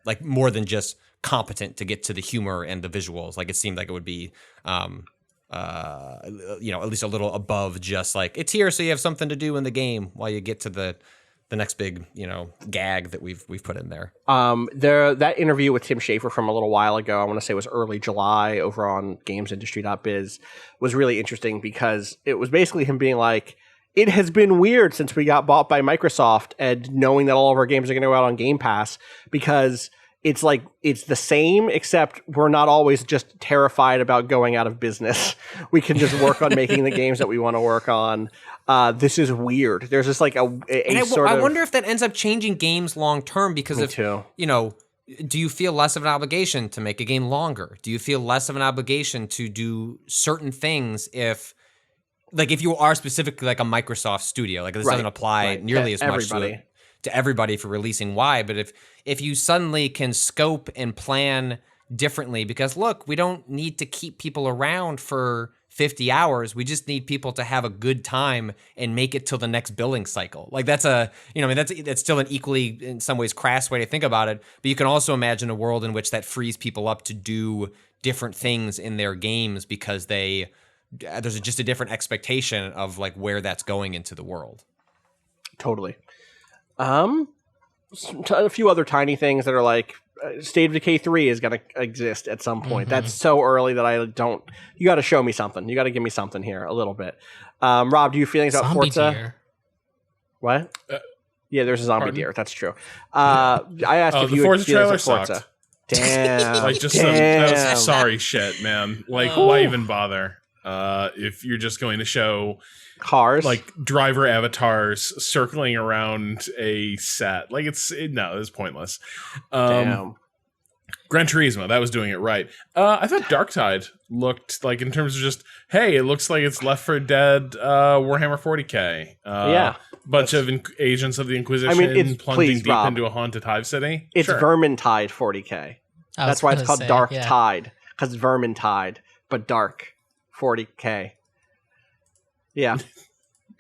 [SPEAKER 5] like more than just competent to get to the humor and the visuals. Like, it seemed like it would be, at least a little above just like, it's here so you have something to do in the game while you get to the next big, gag that we've put in there.
[SPEAKER 1] That interview with Tim Schafer from a little while ago, I want to say it was early July over on gamesindustry.biz, was really interesting because it was basically him being like, it has been weird since we got bought by Microsoft and knowing that all of our games are going to go out on Game Pass, because it's like, it's the same, except we're not always just terrified about going out of business. We can just work on making the games that we want to work on. This is weird. There's just like
[SPEAKER 5] I wonder if that ends up changing games long term, because do you feel less of an obligation to make a game longer? Do you feel less of an obligation to do certain things if you are specifically like a Microsoft studio? Like, this doesn't apply nearly as much to everybody for releasing Y, but if you suddenly can scope and plan differently, because look, we don't need to keep people around for 50 hours. We just need people to have a good time and make it till the next billing cycle. Like that's that's still an equally, in some ways, crass way to think about it. But you can also imagine a world in which that frees people up to do different things in their games because there's just a different expectation of like where that's going into the world.
[SPEAKER 1] Totally. A few other tiny things that are like State of Decay 3 is going to exist at some point. That's so early that I don't. You got to show me something. You got to give me something here a little bit. Rob, do you have feelings about Forza?
[SPEAKER 4] Deer.
[SPEAKER 1] What? Yeah, there's a zombie deer. That's true. I asked if
[SPEAKER 2] the
[SPEAKER 1] you
[SPEAKER 2] Forza trailer
[SPEAKER 1] Forza.
[SPEAKER 2] sucked.
[SPEAKER 1] Damn.
[SPEAKER 2] Like just that was sorry shit, man. Like why even bother? If you're just going to show
[SPEAKER 1] cars,
[SPEAKER 2] like driver avatars circling around a set, like it was pointless.
[SPEAKER 1] Damn.
[SPEAKER 2] Gran Turismo, that was doing it right. I thought Darktide looked like, in terms of just, hey, it looks like it's Left 4 Dead, Warhammer 40k.
[SPEAKER 1] Yeah,
[SPEAKER 2] bunch of agents of the Inquisition.
[SPEAKER 1] I mean, it's,
[SPEAKER 2] plunging
[SPEAKER 1] deep
[SPEAKER 2] Rob, into a haunted hive city.
[SPEAKER 1] It's sure. Vermintide 40k. That's why it's called Dark Tide, because Vermintide, but dark 40k. Yeah.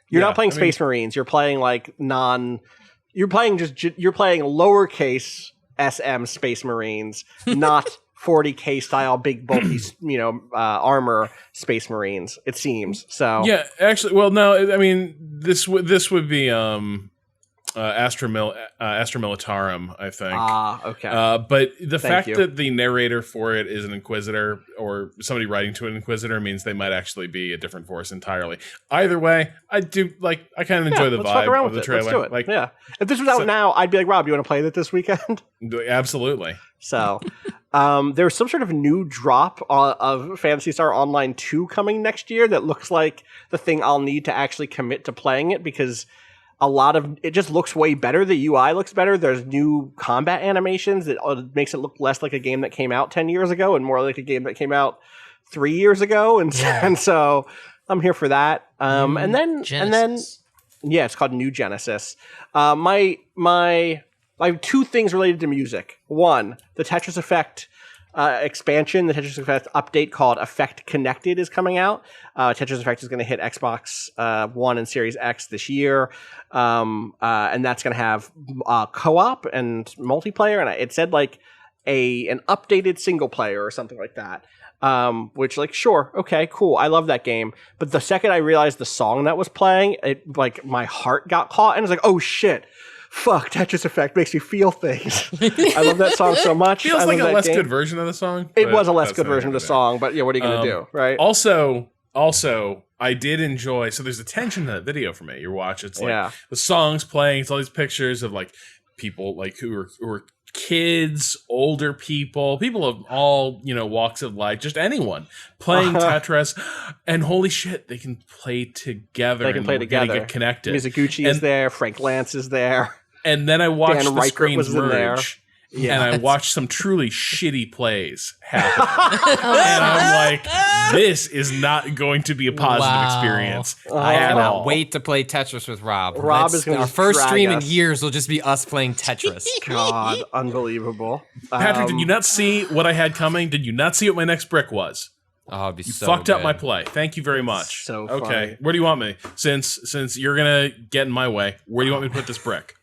[SPEAKER 1] You're not playing Space Marines. You're playing like You're playing lowercase SM Space Marines, not 40k style big bulky, armor Space Marines. It seems so.
[SPEAKER 2] Yeah, actually, well, no, I mean this would be Astra Militarum, I think.
[SPEAKER 1] Okay.
[SPEAKER 2] But the fact that the narrator for it is an Inquisitor or somebody writing to an Inquisitor means they might actually be a different force entirely. Either way, I do I kind of enjoy the vibe of the trailer.
[SPEAKER 1] Let's do it. Like, yeah. If this was out now, I'd be like, Rob, you want to play that this weekend?
[SPEAKER 2] Absolutely.
[SPEAKER 1] So, there's some sort of new drop of Phantasy Star Online 2 coming next year that looks like the thing I'll need to actually commit to playing it, because it just looks way better. The UI looks better. There's new combat animations that makes it look less like a game that came out 10 years ago and more like a game that came out 3 years ago. And so I'm here for that. And then it's called New Genesis. My two things related to music. One, the Tetris Effect expansion, the Tetris Effect update called Effect Connected is coming out. Tetris Effect is going to hit Xbox One and Series X this year, and that's going to have co-op and multiplayer. And it said like an updated single player or something like that. Which, like, sure, okay, cool. I love that game. But the second I realized the song that was playing, it like my heart got caught, and I was like, oh shit. Fuck, Tetris Effect makes you feel things. I love that song so much.
[SPEAKER 2] Feels like a less good version of the song.
[SPEAKER 1] It was a less good version of the song, but yeah, what are you going to do, right?
[SPEAKER 2] Also, I did enjoy, so there's a tension to that video for me. You watch, it's like the song's playing, it's all these pictures of like people like who are kids, older people of all, walks of life, just anyone playing Tetris, and holy shit, they can play together.
[SPEAKER 1] They can play together.
[SPEAKER 2] Get connected.
[SPEAKER 1] Mizuguchi is there. Frank Lance is there.
[SPEAKER 2] And then I watched
[SPEAKER 1] Dan
[SPEAKER 2] the
[SPEAKER 1] Reichert
[SPEAKER 2] screens merge.
[SPEAKER 1] Yeah.
[SPEAKER 2] And I watched some truly shitty plays happen. And I'm like, this is not going to be a positive experience.
[SPEAKER 5] I cannot wait to play Tetris with Rob.
[SPEAKER 1] Rob is going to
[SPEAKER 5] our first stream in years will just be us playing Tetris.
[SPEAKER 1] God, unbelievable.
[SPEAKER 2] Patrick, did you not see what I had coming? Did you not see what my next brick was?
[SPEAKER 5] Oh, it'd be
[SPEAKER 2] you
[SPEAKER 5] so
[SPEAKER 2] fucked
[SPEAKER 5] good.
[SPEAKER 2] up my play. Thank you very much.
[SPEAKER 1] So funny.
[SPEAKER 2] Okay, where do you want me? Since you're gonna get in my way, where do you want me to put this brick?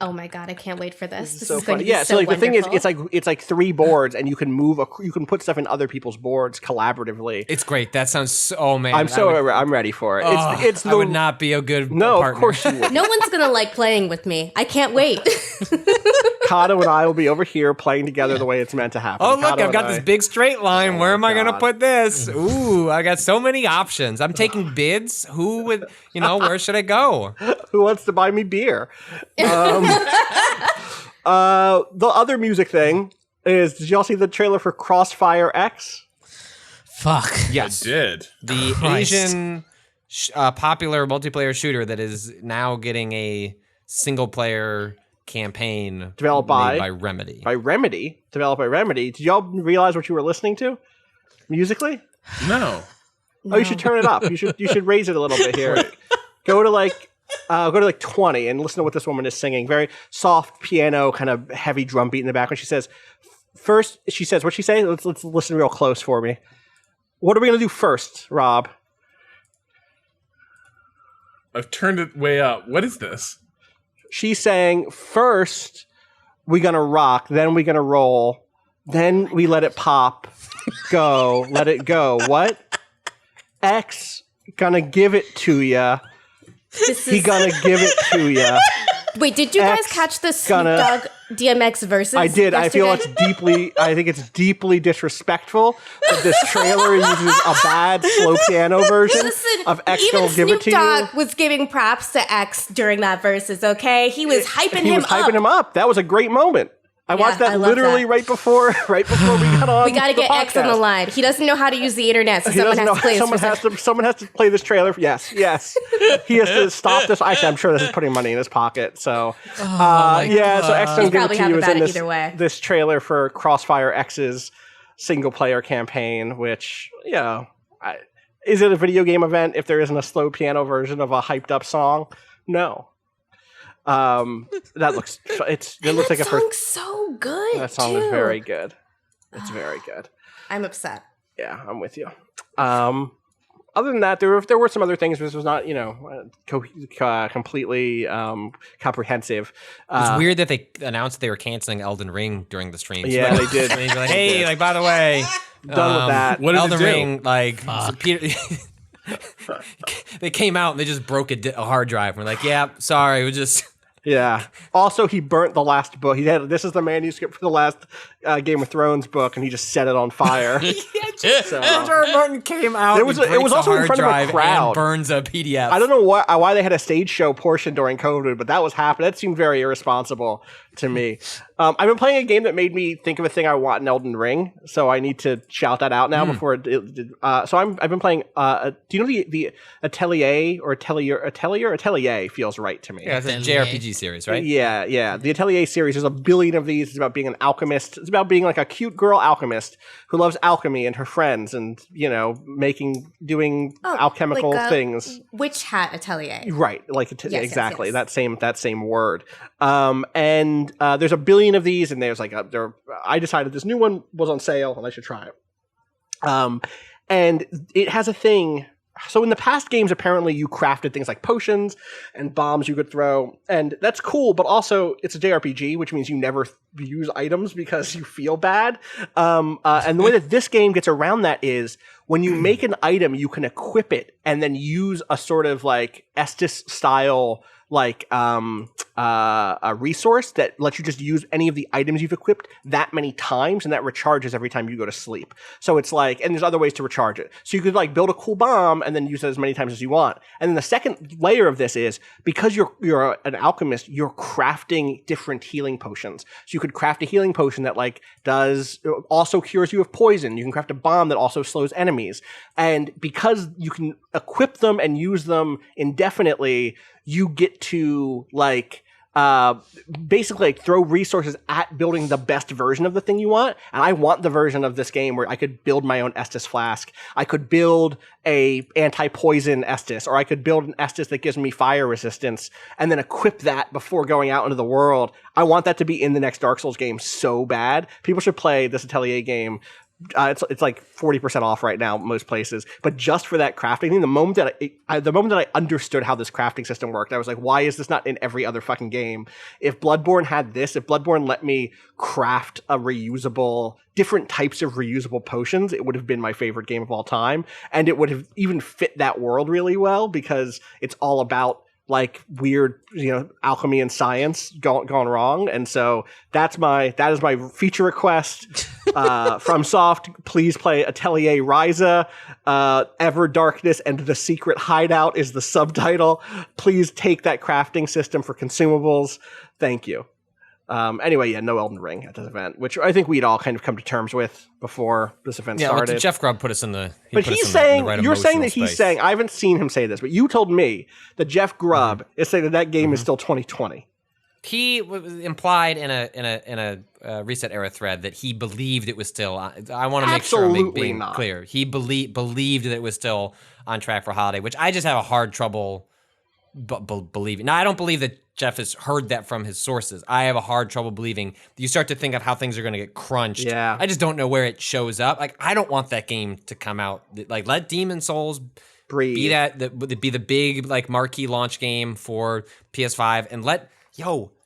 [SPEAKER 3] Oh my god, I can't wait for this. This
[SPEAKER 1] so
[SPEAKER 3] is going
[SPEAKER 1] funny.
[SPEAKER 3] to be so
[SPEAKER 1] like
[SPEAKER 3] wonderful.
[SPEAKER 1] The thing is, it's like 3 boards, and you can you can put stuff in other people's boards collaboratively.
[SPEAKER 5] It's great. That sounds so. Oh man,
[SPEAKER 1] I'm ready for it.
[SPEAKER 5] I would not be a good partner.
[SPEAKER 1] Of course you would.
[SPEAKER 3] No one's gonna like playing with me. I can't wait.
[SPEAKER 1] Kato and I will be over here playing together the way it's meant to happen.
[SPEAKER 5] Oh look, I've got this big straight line. Where am I gonna put this? Ooh, I got so many options. I'm taking bids. Who would where should I go?
[SPEAKER 1] Who wants to buy me beer? The other music thing is, did y'all see the trailer for Crossfire X?
[SPEAKER 4] Fuck.
[SPEAKER 5] Yes.
[SPEAKER 2] I did.
[SPEAKER 5] The Asian popular multiplayer shooter that is now getting a single player campaign
[SPEAKER 1] developed by
[SPEAKER 5] Remedy.
[SPEAKER 1] Developed by Remedy. Did y'all realize what you were listening to musically?
[SPEAKER 2] No.
[SPEAKER 1] Oh, you should turn it up. You should raise it a little bit here. Go to like 20 and listen to what this woman is singing. Very soft piano, kind of heavy drum beat in the background. She says, what'd she say? Let's listen real close for me. What are we going to do first, Rob?
[SPEAKER 2] I've turned it way up. What is this?
[SPEAKER 1] She's saying first we're going to rock, then we're going to roll, then we let it pop, go, let it go. What? X gonna give it to ya. He gonna give it to ya.
[SPEAKER 3] Wait, did you guys catch the Snoop Dogg DMX verses?
[SPEAKER 1] I did.
[SPEAKER 3] Yesterday?
[SPEAKER 1] I feel I think it's deeply disrespectful that this trailer uses a bad slow piano version of X gonna give it to you.
[SPEAKER 3] Even Snoop Dogg was giving props to X during that verses, okay? He was hyping him up.
[SPEAKER 1] That was a great moment. I watched that literally right before we got on.
[SPEAKER 3] We got to get X on the line. He doesn't know how to use the internet, so someone has to play this trailer. Yes. He has to stop this. Actually, I'm sure this is putting money in his pocket. So, so X Don't Give It To You is in this trailer for Crossfire X's single-player campaign, which, is it a video game event if there isn't a slow piano version of a hyped-up song? No. It looks like a song's so good.
[SPEAKER 1] That song is very good. It's very good.
[SPEAKER 3] I'm upset.
[SPEAKER 1] Yeah, I'm with you. Other than that, there were some other things. This was not, completely comprehensive.
[SPEAKER 5] It's weird that they announced they were canceling Elden Ring during the stream.
[SPEAKER 1] Yeah, they did.
[SPEAKER 5] Like, hey, by the way,
[SPEAKER 1] done with that.
[SPEAKER 2] What did
[SPEAKER 5] Elden
[SPEAKER 2] it do?
[SPEAKER 5] Ring, Peter. They came out and they just broke a hard drive. We're like, yeah, sorry, we just.
[SPEAKER 1] Yeah. Also, he burnt the last book. This is the manuscript for the last Game of Thrones book, and he just set it on fire.
[SPEAKER 5] George Martin came out.
[SPEAKER 1] It was also in front of a crowd.
[SPEAKER 5] And burns a PDF.
[SPEAKER 1] I don't know why they had a stage show portion during COVID, but that was happening. That seemed very irresponsible to me. I've been playing a game that made me think of a thing I want in Elden Ring, so I need to shout that out now before it I've been playing. Do you know the Atelier feels right to me.
[SPEAKER 5] Yeah, it's a JRPG series, right?
[SPEAKER 1] Yeah. The Atelier series. There's a billion of these. It's about being an alchemist. It's about being like a cute girl alchemist who loves alchemy and her friends, and doing alchemical things.
[SPEAKER 3] Witch Hat Atelier.
[SPEAKER 1] Right, exactly. Yes. That same word. And there's a billion of these, and there's I decided this new one was on sale and I should try it. And it has a thing. So in the past games, apparently you crafted things like potions and bombs you could throw, and that's cool, but also it's a JRPG, which means you never use items because you feel bad. And the way that this game gets around that is when you make an item, you can equip it and then use a sort of like Estus style a resource that lets you just use any of the items you've equipped that many times, and that recharges every time you go to sleep. So it's and there's other ways to recharge it. So you could build a cool bomb and then use it as many times as you want. And then the second layer of this is, because you're an alchemist, you're crafting different healing potions. So you could craft a healing potion that also cures you of poison. You can craft a bomb that also slows enemies. And because you can equip them and use them indefinitely, you get to basically throw resources at building the best version of the thing you want. And I want the version of this game where I could build my own Estus flask. I could build a anti-poison Estus, or I could build an Estus that gives me fire resistance and then equip that before going out into the world. I want that to be in the next Dark Souls game so bad. People should play this Atelier game. It's like 40% off right now most places, but just for that crafting thing, the moment that I understood how this crafting system worked, I was like, why is this not in every other fucking game? If Bloodborne had this, if Bloodborne let me craft different types of reusable potions, it would have been my favorite game of all time, and it would have even fit that world really well, because it's all about weird, alchemy and science gone wrong. And so that is my feature request. FromSoft, please play Atelier Ryza. Ever Darkness and the Secret Hideout is the subtitle. Please take that crafting system for consumables. Thank you. Anyway, no Elden Ring at this event, which I think we'd all kind of come to terms with before this event started.
[SPEAKER 5] Jeff Grubb put us in the.
[SPEAKER 1] He's saying I haven't seen him say this, but you told me that Jeff Grubb is saying that game is still 2020.
[SPEAKER 5] He implied in a Reset Era thread that he believed it was still. I want to make sure I'm being clear. He believed that it was still on track for holiday, which I just have a hard trouble believing. Now, I don't believe that Jeff has heard that from his sources. I have a hard trouble believing. You start to think of how things are going to get crunched.
[SPEAKER 1] Yeah.
[SPEAKER 5] I just don't know where it shows up. Like, I don't want that game to come out. Like, let Demon's Souls be the big like marquee launch game for PS5, and let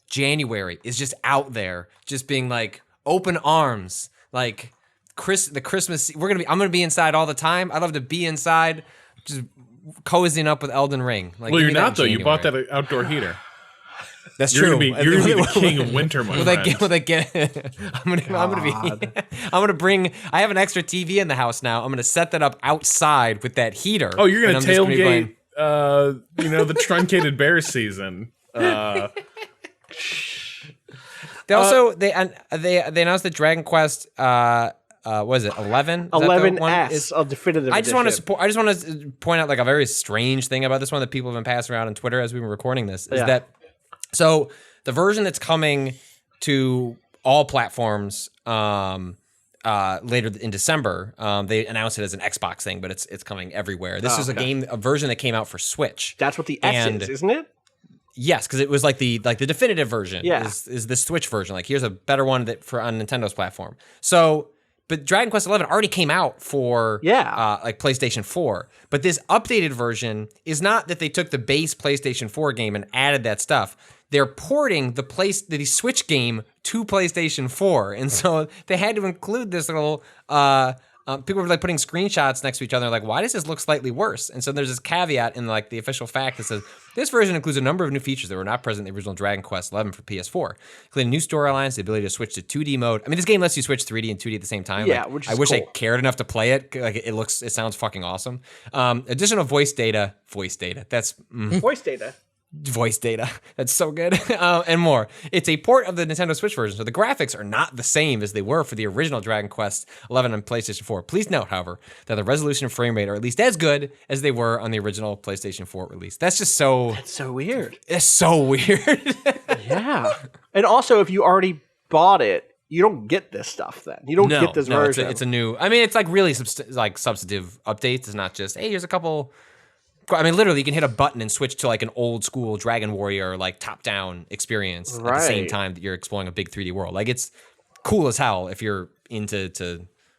[SPEAKER 5] January is just out there, just being like open arms, like the Christmas. I'm gonna be inside all the time. I love to be inside, just cozying up with Elden Ring. Like,
[SPEAKER 2] well, you're not though. You bought that outdoor heater.
[SPEAKER 5] That's
[SPEAKER 2] you're
[SPEAKER 5] true.
[SPEAKER 2] You're gonna be the king of winter, my friend.
[SPEAKER 5] I'm gonna bring. I have an extra TV in the house now. I'm gonna set that up outside with that heater.
[SPEAKER 2] Oh, you're gonna tailgate. The truncated bear season.
[SPEAKER 5] They also they announced that Dragon Quest what is it, 11?
[SPEAKER 1] 11S is a definitive
[SPEAKER 5] I just want to point out like a very strange thing about this one that people have been passing around on Twitter as we've been recording this is that so the version that's coming to all platforms later in December, they announced it as an Xbox thing, but it's coming everywhere. This is a version that came out for Switch.
[SPEAKER 1] That's what the S is, isn't it?
[SPEAKER 5] Yes, because it was like the definitive version is the Switch version. Like, here's a better one on Nintendo's platform. So, but Dragon Quest XI already came out for like PlayStation 4. But this updated version is not that they took the base PlayStation 4 game and added that stuff. They're porting the Switch game to PlayStation 4, and so they had to include this little. People were like putting screenshots next to each other, like, why does this look slightly worse? And so there's this caveat in like the official fact that says this version includes a number of new features that were not present in the original Dragon Quest XI for PS4, including new storylines, the ability to switch to 2D mode. I mean, this game lets you switch 3D and 2D at the same time.
[SPEAKER 1] Yeah,
[SPEAKER 5] like,
[SPEAKER 1] which is
[SPEAKER 5] I wish
[SPEAKER 1] cool.
[SPEAKER 5] I cared enough to play it. Like, it sounds fucking awesome. Additional voice data. That's voice data. That's so good. And more. It's a port of the Nintendo Switch version, so the graphics are not the same as they were for the original Dragon Quest XI on PlayStation 4. Please note, however, that the resolution and frame rate are at least as good as they were on the original PlayStation 4 release. That's just so...
[SPEAKER 1] That's so weird.
[SPEAKER 5] It's so weird.
[SPEAKER 1] Yeah. And also, if you already bought it, you don't get this stuff then. You don't get this version.
[SPEAKER 5] It's a new... I mean, it's like really substantive updates. It's not just, hey, here's a couple... I mean, literally, you can hit a button and switch to like an old school Dragon Warrior, like top-down experience at the same time that you're exploring a big 3D world. Like, it's cool as hell if you're into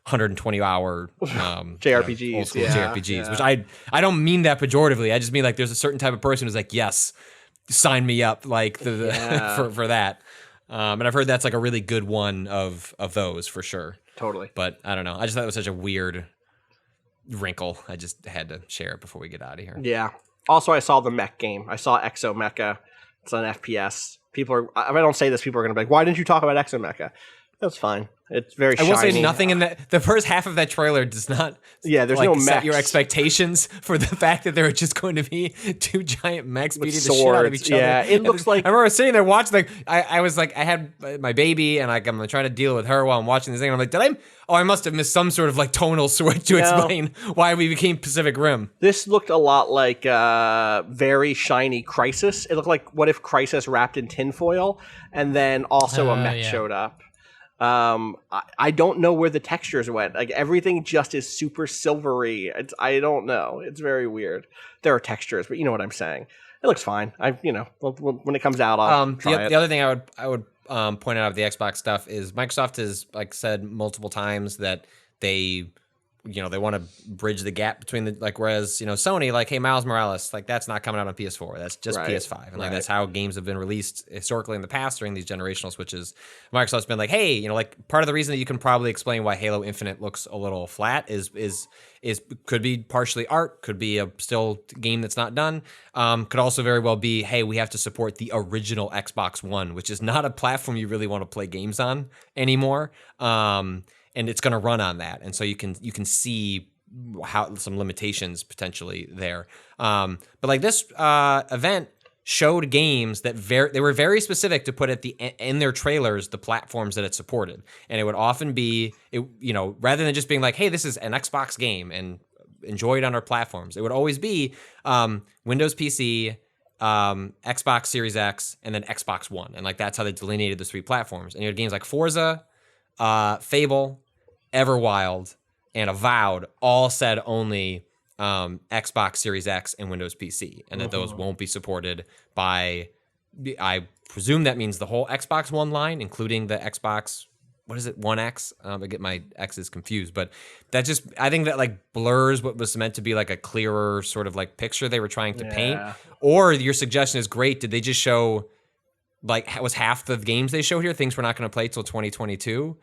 [SPEAKER 5] 120-hour
[SPEAKER 1] JRPGs,
[SPEAKER 5] old school JRPGs. Which I don't mean that pejoratively. I just mean like there's a certain type of person who's like, yes, sign me up, like for that. And I've heard that's like a really good one of those for sure.
[SPEAKER 1] Totally.
[SPEAKER 5] But I don't know. I just thought it was such a weird wrinkle. I just had to share it before we get out of here.
[SPEAKER 1] Yeah. Also, I saw the mech game. I saw Exo Mecha. It's an FPS. If I don't say this, people are going to be like, why didn't you talk about Exo Mecha? That's fine. It's very shiny.
[SPEAKER 5] I will say nothing in that. The first half of that trailer does not
[SPEAKER 1] there's no
[SPEAKER 5] set
[SPEAKER 1] mechs.
[SPEAKER 5] your expectations for the fact that there are just going to be two giant mechs beating the
[SPEAKER 1] swords.
[SPEAKER 5] shit out of each other.
[SPEAKER 1] Yeah, it looks like...
[SPEAKER 5] I remember sitting there watching, like, I was like, I had my baby, and like I'm trying to deal with her while I'm watching this thing, and I'm like, I must have missed some sort of like tonal switch to explain why we became Pacific Rim.
[SPEAKER 1] This looked a lot like very shiny Crysis. It looked like what if Crysis wrapped in tinfoil, and then also a mech showed up. I don't know where the textures went. Like, everything just is super silvery. I don't know. It's very weird. There are textures, but you know what I'm saying. It looks fine. When it comes out, I'll try it.
[SPEAKER 5] The other thing I would point out of the Xbox stuff is Microsoft has like said multiple times that they want to bridge the gap between whereas Sony, like, hey, Miles Morales, like, that's not coming out on PS4, that's just PS5, and like that's how games have been released historically in the past during these generational switches. Microsoft's been like, hey, like, part of the reason that you can probably explain why Halo Infinite looks a little flat is could be partially art, could be a still game that's not done, could also very well be, hey, we have to support the original Xbox One, which is not a platform you really want to play games on anymore. And it's going to run on that, and so you can see how some limitations potentially there. But like this event showed games that they were very specific to put in their trailers the platforms that it supported, and it would often be rather than just being like, hey, this is an Xbox game and enjoy it on our platforms. It would always be Windows PC, Xbox Series X, and then Xbox One, and like that's how they delineated the three platforms. And you had games like Forza, Fable, Everwild, and Avowed all said only Xbox Series X and Windows PC, and that those won't be supported by, I presume that means the whole Xbox One line, including the Xbox, what is it, One X? I get my X's confused, but that just, I think that like blurs what was meant to be like a clearer sort of like picture they were trying to paint. Or your suggestion is great. Did they just show, like, was half the games they showed here things we're not going to play till 2022?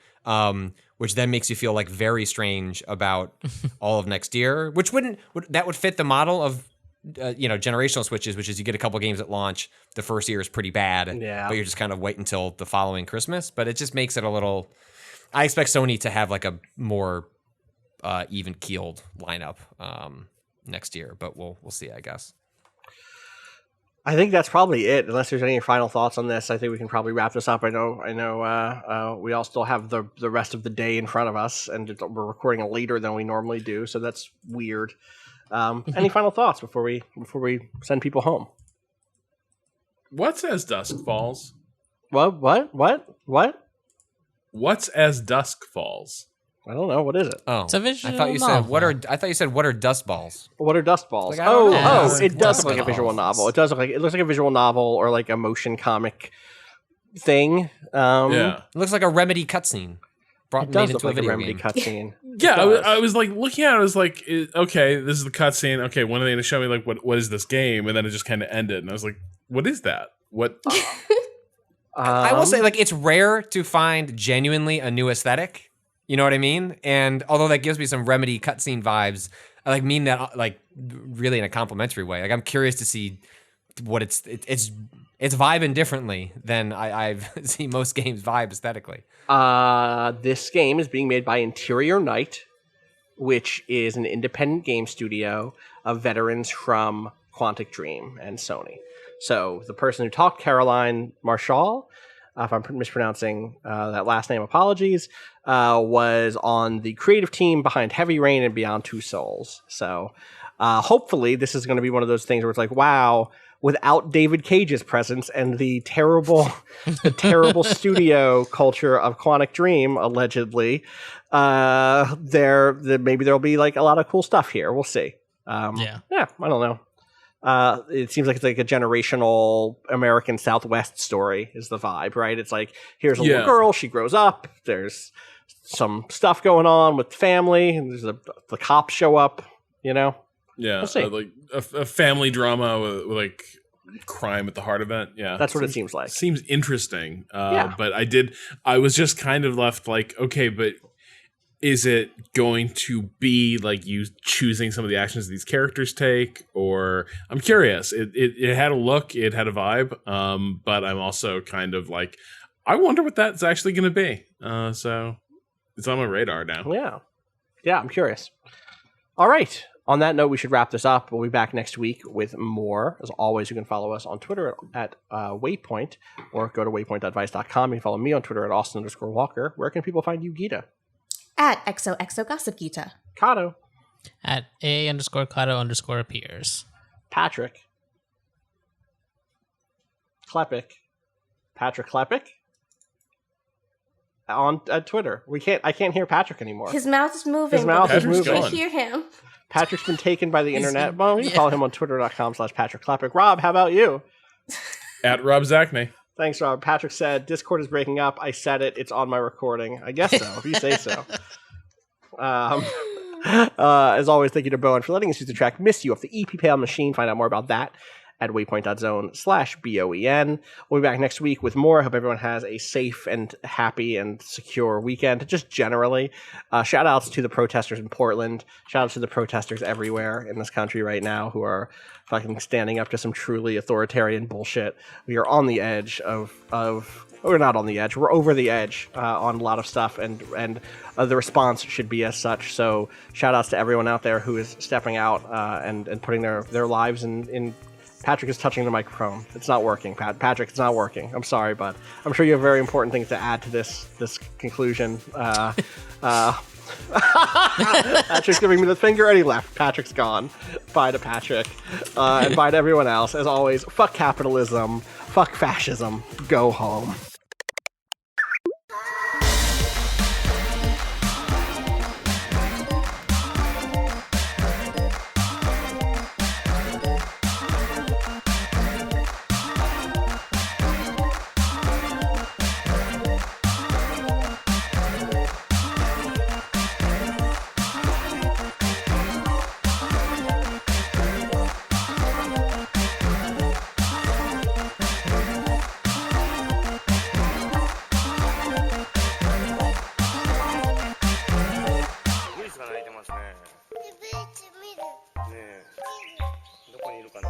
[SPEAKER 5] Which then makes you feel like very strange about all of next year, which that would fit the model of, generational switches, which is you get a couple games at launch. The first year is pretty bad, but you're just kind of wait until the following Christmas. But it just makes it a little, I expect Sony to have like a more even keeled lineup next year, but we'll see, I guess.
[SPEAKER 1] I think that's probably it. Unless there's any final thoughts on this, I think we can probably wrap this up. I know. We all still have the rest of the day in front of us, and we're recording later than we normally do, so that's weird. Any final thoughts before we send people home?
[SPEAKER 2] What's As Dusk Falls?
[SPEAKER 1] What?
[SPEAKER 2] What's As Dusk Falls?
[SPEAKER 1] I don't know. What is it?
[SPEAKER 5] Oh,
[SPEAKER 4] it's a visual
[SPEAKER 5] I thought you
[SPEAKER 4] novel.
[SPEAKER 5] said what are dust balls?
[SPEAKER 1] What are dust balls?
[SPEAKER 5] Like, I don't know.
[SPEAKER 1] It does
[SPEAKER 5] Dust
[SPEAKER 1] look like a visual
[SPEAKER 5] balls.
[SPEAKER 1] novel. It looks like a visual novel or like a motion comic thing.
[SPEAKER 2] Yeah.
[SPEAKER 5] It looks like a Remedy cutscene.
[SPEAKER 1] It does
[SPEAKER 5] made
[SPEAKER 1] look
[SPEAKER 5] into a
[SPEAKER 1] like a
[SPEAKER 5] video
[SPEAKER 1] Remedy
[SPEAKER 5] game.
[SPEAKER 1] cutscene.
[SPEAKER 2] Yeah,
[SPEAKER 1] It does.
[SPEAKER 2] I was like looking at it, I was like, okay, this is the cutscene. Okay, when are they going to show me like what is this game? And then it just kind of ended, and I was like, what is that? What?
[SPEAKER 5] I will say, like, it's rare to find genuinely a new aesthetic. You know what I mean? And although that gives me some Remedy cutscene vibes, I like mean that like really in a complimentary way. Like, I'm curious to see what it's vibing differently than I've seen most games vibe aesthetically.
[SPEAKER 1] This game is being made by Interior Night, which is an independent game studio of veterans from Quantic Dream and Sony. So the person who talked, Caroline Marshall, if I'm mispronouncing that last name, apologies, was on the creative team behind Heavy Rain and Beyond Two Souls. So hopefully this is going to be one of those things where it's like, wow, without David Cage's presence and the terrible studio culture of Quantic Dream, allegedly, maybe there'll be like a lot of cool stuff here. We'll see. Yeah, I don't know. It seems like it's like a generational American Southwest story is the vibe, right? It's like, here's a little girl, she grows up, there's some stuff going on with family, and the cops show up,
[SPEAKER 2] Yeah,
[SPEAKER 1] we'll see.
[SPEAKER 2] like a family drama with like crime at the heart of it. Yeah,
[SPEAKER 1] that's what it seems like.
[SPEAKER 2] Seems interesting. But I was just kind of left like, okay, but is it going to be like you choosing some of the actions these characters take? Or I'm curious. It had a look, it had a vibe, but I'm also kind of like, I wonder what that's actually going to be. So it's on my radar now.
[SPEAKER 1] Yeah, I'm curious. All right. On that note, we should wrap this up. We'll be back next week with more. As always, you can follow us on Twitter at Waypoint, or go to waypoint.vice.com. You can follow me on Twitter at Austin_Walker. Where can people find you, Gita?
[SPEAKER 3] At XOXOGossipGita.
[SPEAKER 1] Kato.
[SPEAKER 4] At A_Kato_appears.
[SPEAKER 1] Patrick. Klepek. Patrick Klepek. On Twitter. I can't hear Patrick anymore.
[SPEAKER 3] His mouth is moving.
[SPEAKER 1] His mouth is
[SPEAKER 2] Patrick's
[SPEAKER 1] moving.
[SPEAKER 2] gone.
[SPEAKER 3] I hear him.
[SPEAKER 1] Patrick's been taken by the internet. Well, you can follow him on twitter.com/Patrick Klepek. Rob, how about you?
[SPEAKER 2] At Rob Zachney.
[SPEAKER 1] Thanks, Rob. Patrick said, Discord is breaking up. I said it. It's on my recording. I guess so, if you say so. As always, thank you to Bowen for letting us use the track Miss You off the EP Pale Machine. Find out more about that at waypoint.zone/BOEN. We'll be back next week with more. I hope everyone has a safe and happy and secure weekend, just generally. Shout outs to the protesters in Portland. Shout outs to the protesters everywhere in this country right now who are fucking standing up to some truly authoritarian bullshit. We are on the edge of we're not on the edge. We're over the edge on a lot of stuff, and the response should be as such. So shout outs to everyone out there who is stepping out and putting their lives in. Patrick is touching the microphone. It's not working, Patrick. It's not working. I'm sorry, but I'm sure you have very important things to add to this conclusion. Patrick's giving me the finger and he left. Patrick's gone. Bye to Patrick. And bye to everyone else. As always, fuck capitalism. Fuck fascism. Go home.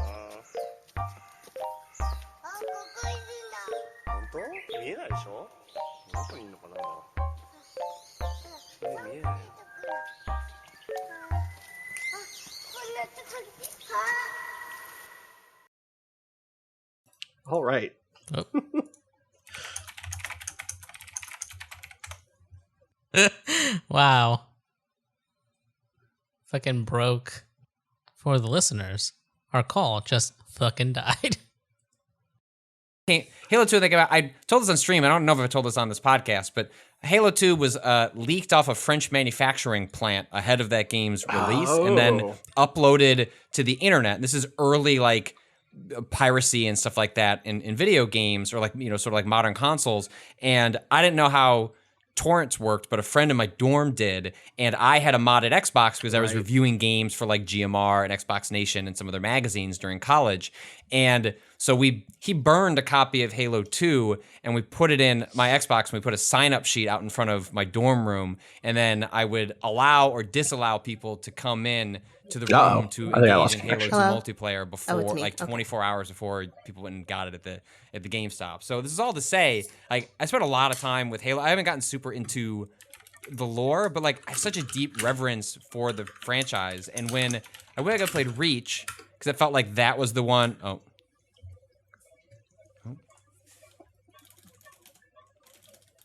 [SPEAKER 1] 本当？見えないでしょ？どこにいるのかな？見えない。All right.
[SPEAKER 4] Oh. Wow. Fucking broke. For the listeners, our call just fucking died.
[SPEAKER 5] Halo 2, I told this on stream. I don't know if I told this on this podcast, but Halo 2 was leaked off a French manufacturing plant ahead of that game's release and then uploaded to the internet. This is early, like, piracy and stuff like that in video games, or like, you know, sort of like modern consoles. And I didn't know how torrents worked, but a friend in my dorm did, and I had a modded Xbox because I was reviewing games for like GMR and Xbox Nation and some other magazines during college. And so he burned a copy of Halo 2 and we put it in my Xbox, and we put a sign-up sheet out in front of my dorm room, and then I would allow or disallow people to come in to the room to engage in Halo 2 multiplayer before, like 24 hours before people went and got it at the GameStop. So this is all to say, like, I spent a lot of time with Halo. I haven't gotten super into the lore, but like I have such a deep reverence for the franchise. And when I went and played Reach, because it felt like that was the one. Oh.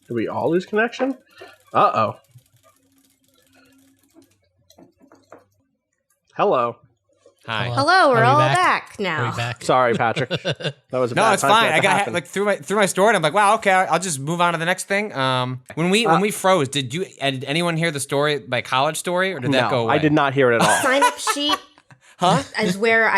[SPEAKER 1] Did we all lose connection? Uh-oh. Hello.
[SPEAKER 5] Hi.
[SPEAKER 3] Hello, we're all back now.
[SPEAKER 4] Are we back?
[SPEAKER 1] Sorry, Patrick. That was a
[SPEAKER 5] No,
[SPEAKER 1] bad
[SPEAKER 5] it's
[SPEAKER 1] time for
[SPEAKER 5] fine.
[SPEAKER 1] that
[SPEAKER 5] I
[SPEAKER 1] to
[SPEAKER 5] got
[SPEAKER 1] happen.
[SPEAKER 5] like through my story, and I'm like, wow, okay, I'll just move on to the next thing. When we froze, did anyone hear the story, my college story, or did that go away?
[SPEAKER 1] I did not hear it at all.
[SPEAKER 3] Sign up sheet is where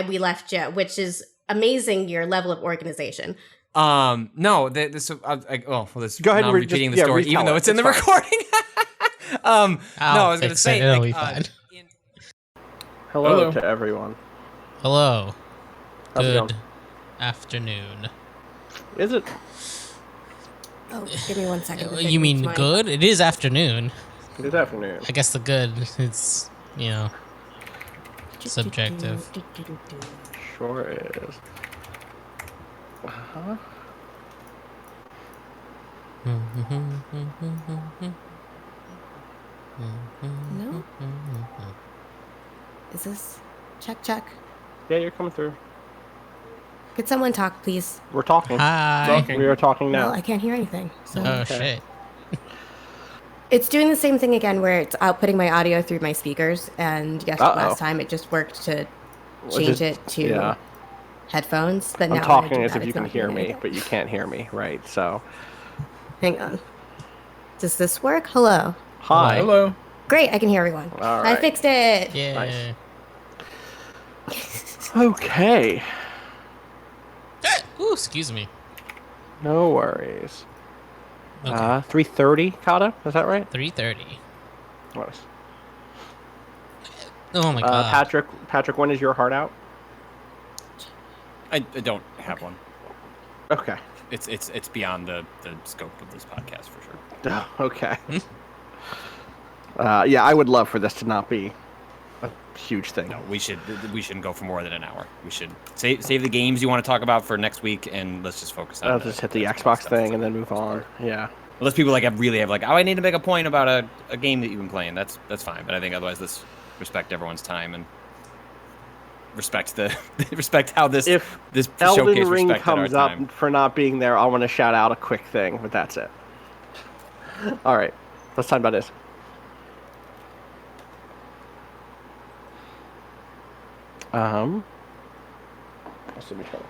[SPEAKER 3] we left you, which is amazing, your level of organization.
[SPEAKER 5] No, this. Go ahead.
[SPEAKER 1] And
[SPEAKER 5] repeating the story, even though it's in the recording. No, I was gonna say.
[SPEAKER 4] It'll be fine.
[SPEAKER 1] Hello to everyone.
[SPEAKER 4] Hello.
[SPEAKER 1] How's it
[SPEAKER 4] Good
[SPEAKER 1] going?
[SPEAKER 4] afternoon.
[SPEAKER 1] Is it?
[SPEAKER 3] Oh, give me 1 second.
[SPEAKER 4] You mean good? It is afternoon.
[SPEAKER 1] Good afternoon.
[SPEAKER 4] I guess the good, it's, you know, subjective.
[SPEAKER 1] Sure is. Uh-huh.
[SPEAKER 3] No? Is this... Check.
[SPEAKER 1] Yeah, you're coming through.
[SPEAKER 3] Could someone talk, please?
[SPEAKER 1] We're talking.
[SPEAKER 4] Hi.
[SPEAKER 1] We are talking now.
[SPEAKER 3] Well, I can't hear anything. So.
[SPEAKER 4] Oh, shit.
[SPEAKER 3] It's doing the same thing again where it's outputting my audio through my speakers, and last time it just worked to change it to headphones. But now
[SPEAKER 1] I'm talking as
[SPEAKER 3] that,
[SPEAKER 1] if you can hear me, but you can't hear me, right? So,
[SPEAKER 3] hang on. Does this work? Hello.
[SPEAKER 1] hi.
[SPEAKER 2] Hello.
[SPEAKER 3] Great, I can hear everyone.
[SPEAKER 1] All
[SPEAKER 3] I
[SPEAKER 1] right.
[SPEAKER 3] fixed it.
[SPEAKER 4] Yeah.
[SPEAKER 1] Nice. Okay.
[SPEAKER 4] Ooh, excuse me.
[SPEAKER 1] No worries.
[SPEAKER 4] Okay.
[SPEAKER 1] 3:30, Kata? Is that right?
[SPEAKER 4] 3:30.
[SPEAKER 1] Nice.
[SPEAKER 4] Oh my god.
[SPEAKER 1] Patrick, when is your heart out?
[SPEAKER 5] I don't have one.
[SPEAKER 1] Okay.
[SPEAKER 5] It's beyond the scope of this podcast for sure.
[SPEAKER 1] Okay. Yeah, I would love for this to not be a huge thing.
[SPEAKER 5] No, we shouldn't go for more than an hour. We should save the games you want to talk about for next week, and let's just focus on.
[SPEAKER 1] I'll just hit the Xbox thing and then move on. Yeah.
[SPEAKER 5] Unless people really have I need to make a point about a game that you've been playing. That's fine. But I think otherwise, let's respect everyone's time and respect how this
[SPEAKER 1] Elden
[SPEAKER 5] showcase
[SPEAKER 1] Ring
[SPEAKER 5] respected
[SPEAKER 1] comes
[SPEAKER 5] our
[SPEAKER 1] up
[SPEAKER 5] time.
[SPEAKER 1] for not being there, I want to shout out a quick thing, but that's it. All right, let's talk about this. Let's see me try to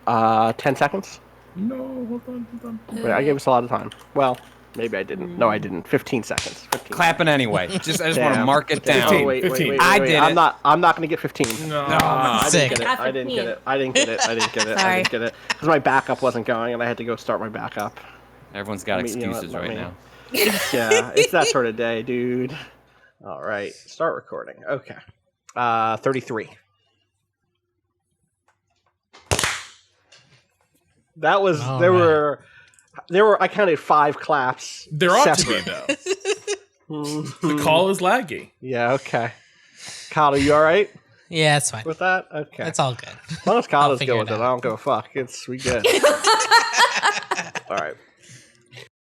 [SPEAKER 1] play. 10 seconds.
[SPEAKER 2] No, hold on.
[SPEAKER 1] Wait, I gave us a lot of time. Well, maybe I didn't. No, I didn't. 15 seconds. 15
[SPEAKER 5] Clapping anyway. I just want to mark it down.
[SPEAKER 2] 15.
[SPEAKER 1] Oh, wait,
[SPEAKER 2] 15.
[SPEAKER 1] wait,
[SPEAKER 5] I did
[SPEAKER 1] I'm
[SPEAKER 5] it.
[SPEAKER 1] not going to get 15.
[SPEAKER 2] No.
[SPEAKER 1] I
[SPEAKER 4] Sick.
[SPEAKER 1] didn't get it. I didn't get it. Because my backup wasn't going, and I had to go start my backup.
[SPEAKER 5] Everyone's got
[SPEAKER 1] You know what,
[SPEAKER 5] excuses
[SPEAKER 1] let
[SPEAKER 5] right
[SPEAKER 1] me-
[SPEAKER 5] now.
[SPEAKER 1] Yeah, it's that sort of day, dude. All right, start recording. Okay. 33. That was
[SPEAKER 4] All
[SPEAKER 1] there
[SPEAKER 4] right.
[SPEAKER 1] were I counted 5 claps.
[SPEAKER 2] There ought to be
[SPEAKER 1] separate.
[SPEAKER 2] though. The call is laggy.
[SPEAKER 1] Yeah, okay. Kyle, are you all right
[SPEAKER 4] Yeah, it's fine.
[SPEAKER 1] with that? Okay.
[SPEAKER 4] It's all good.
[SPEAKER 1] As long as Kyle is
[SPEAKER 4] figure
[SPEAKER 1] good
[SPEAKER 4] it
[SPEAKER 1] with it,
[SPEAKER 4] out.
[SPEAKER 1] I don't give a fuck. We good. All right.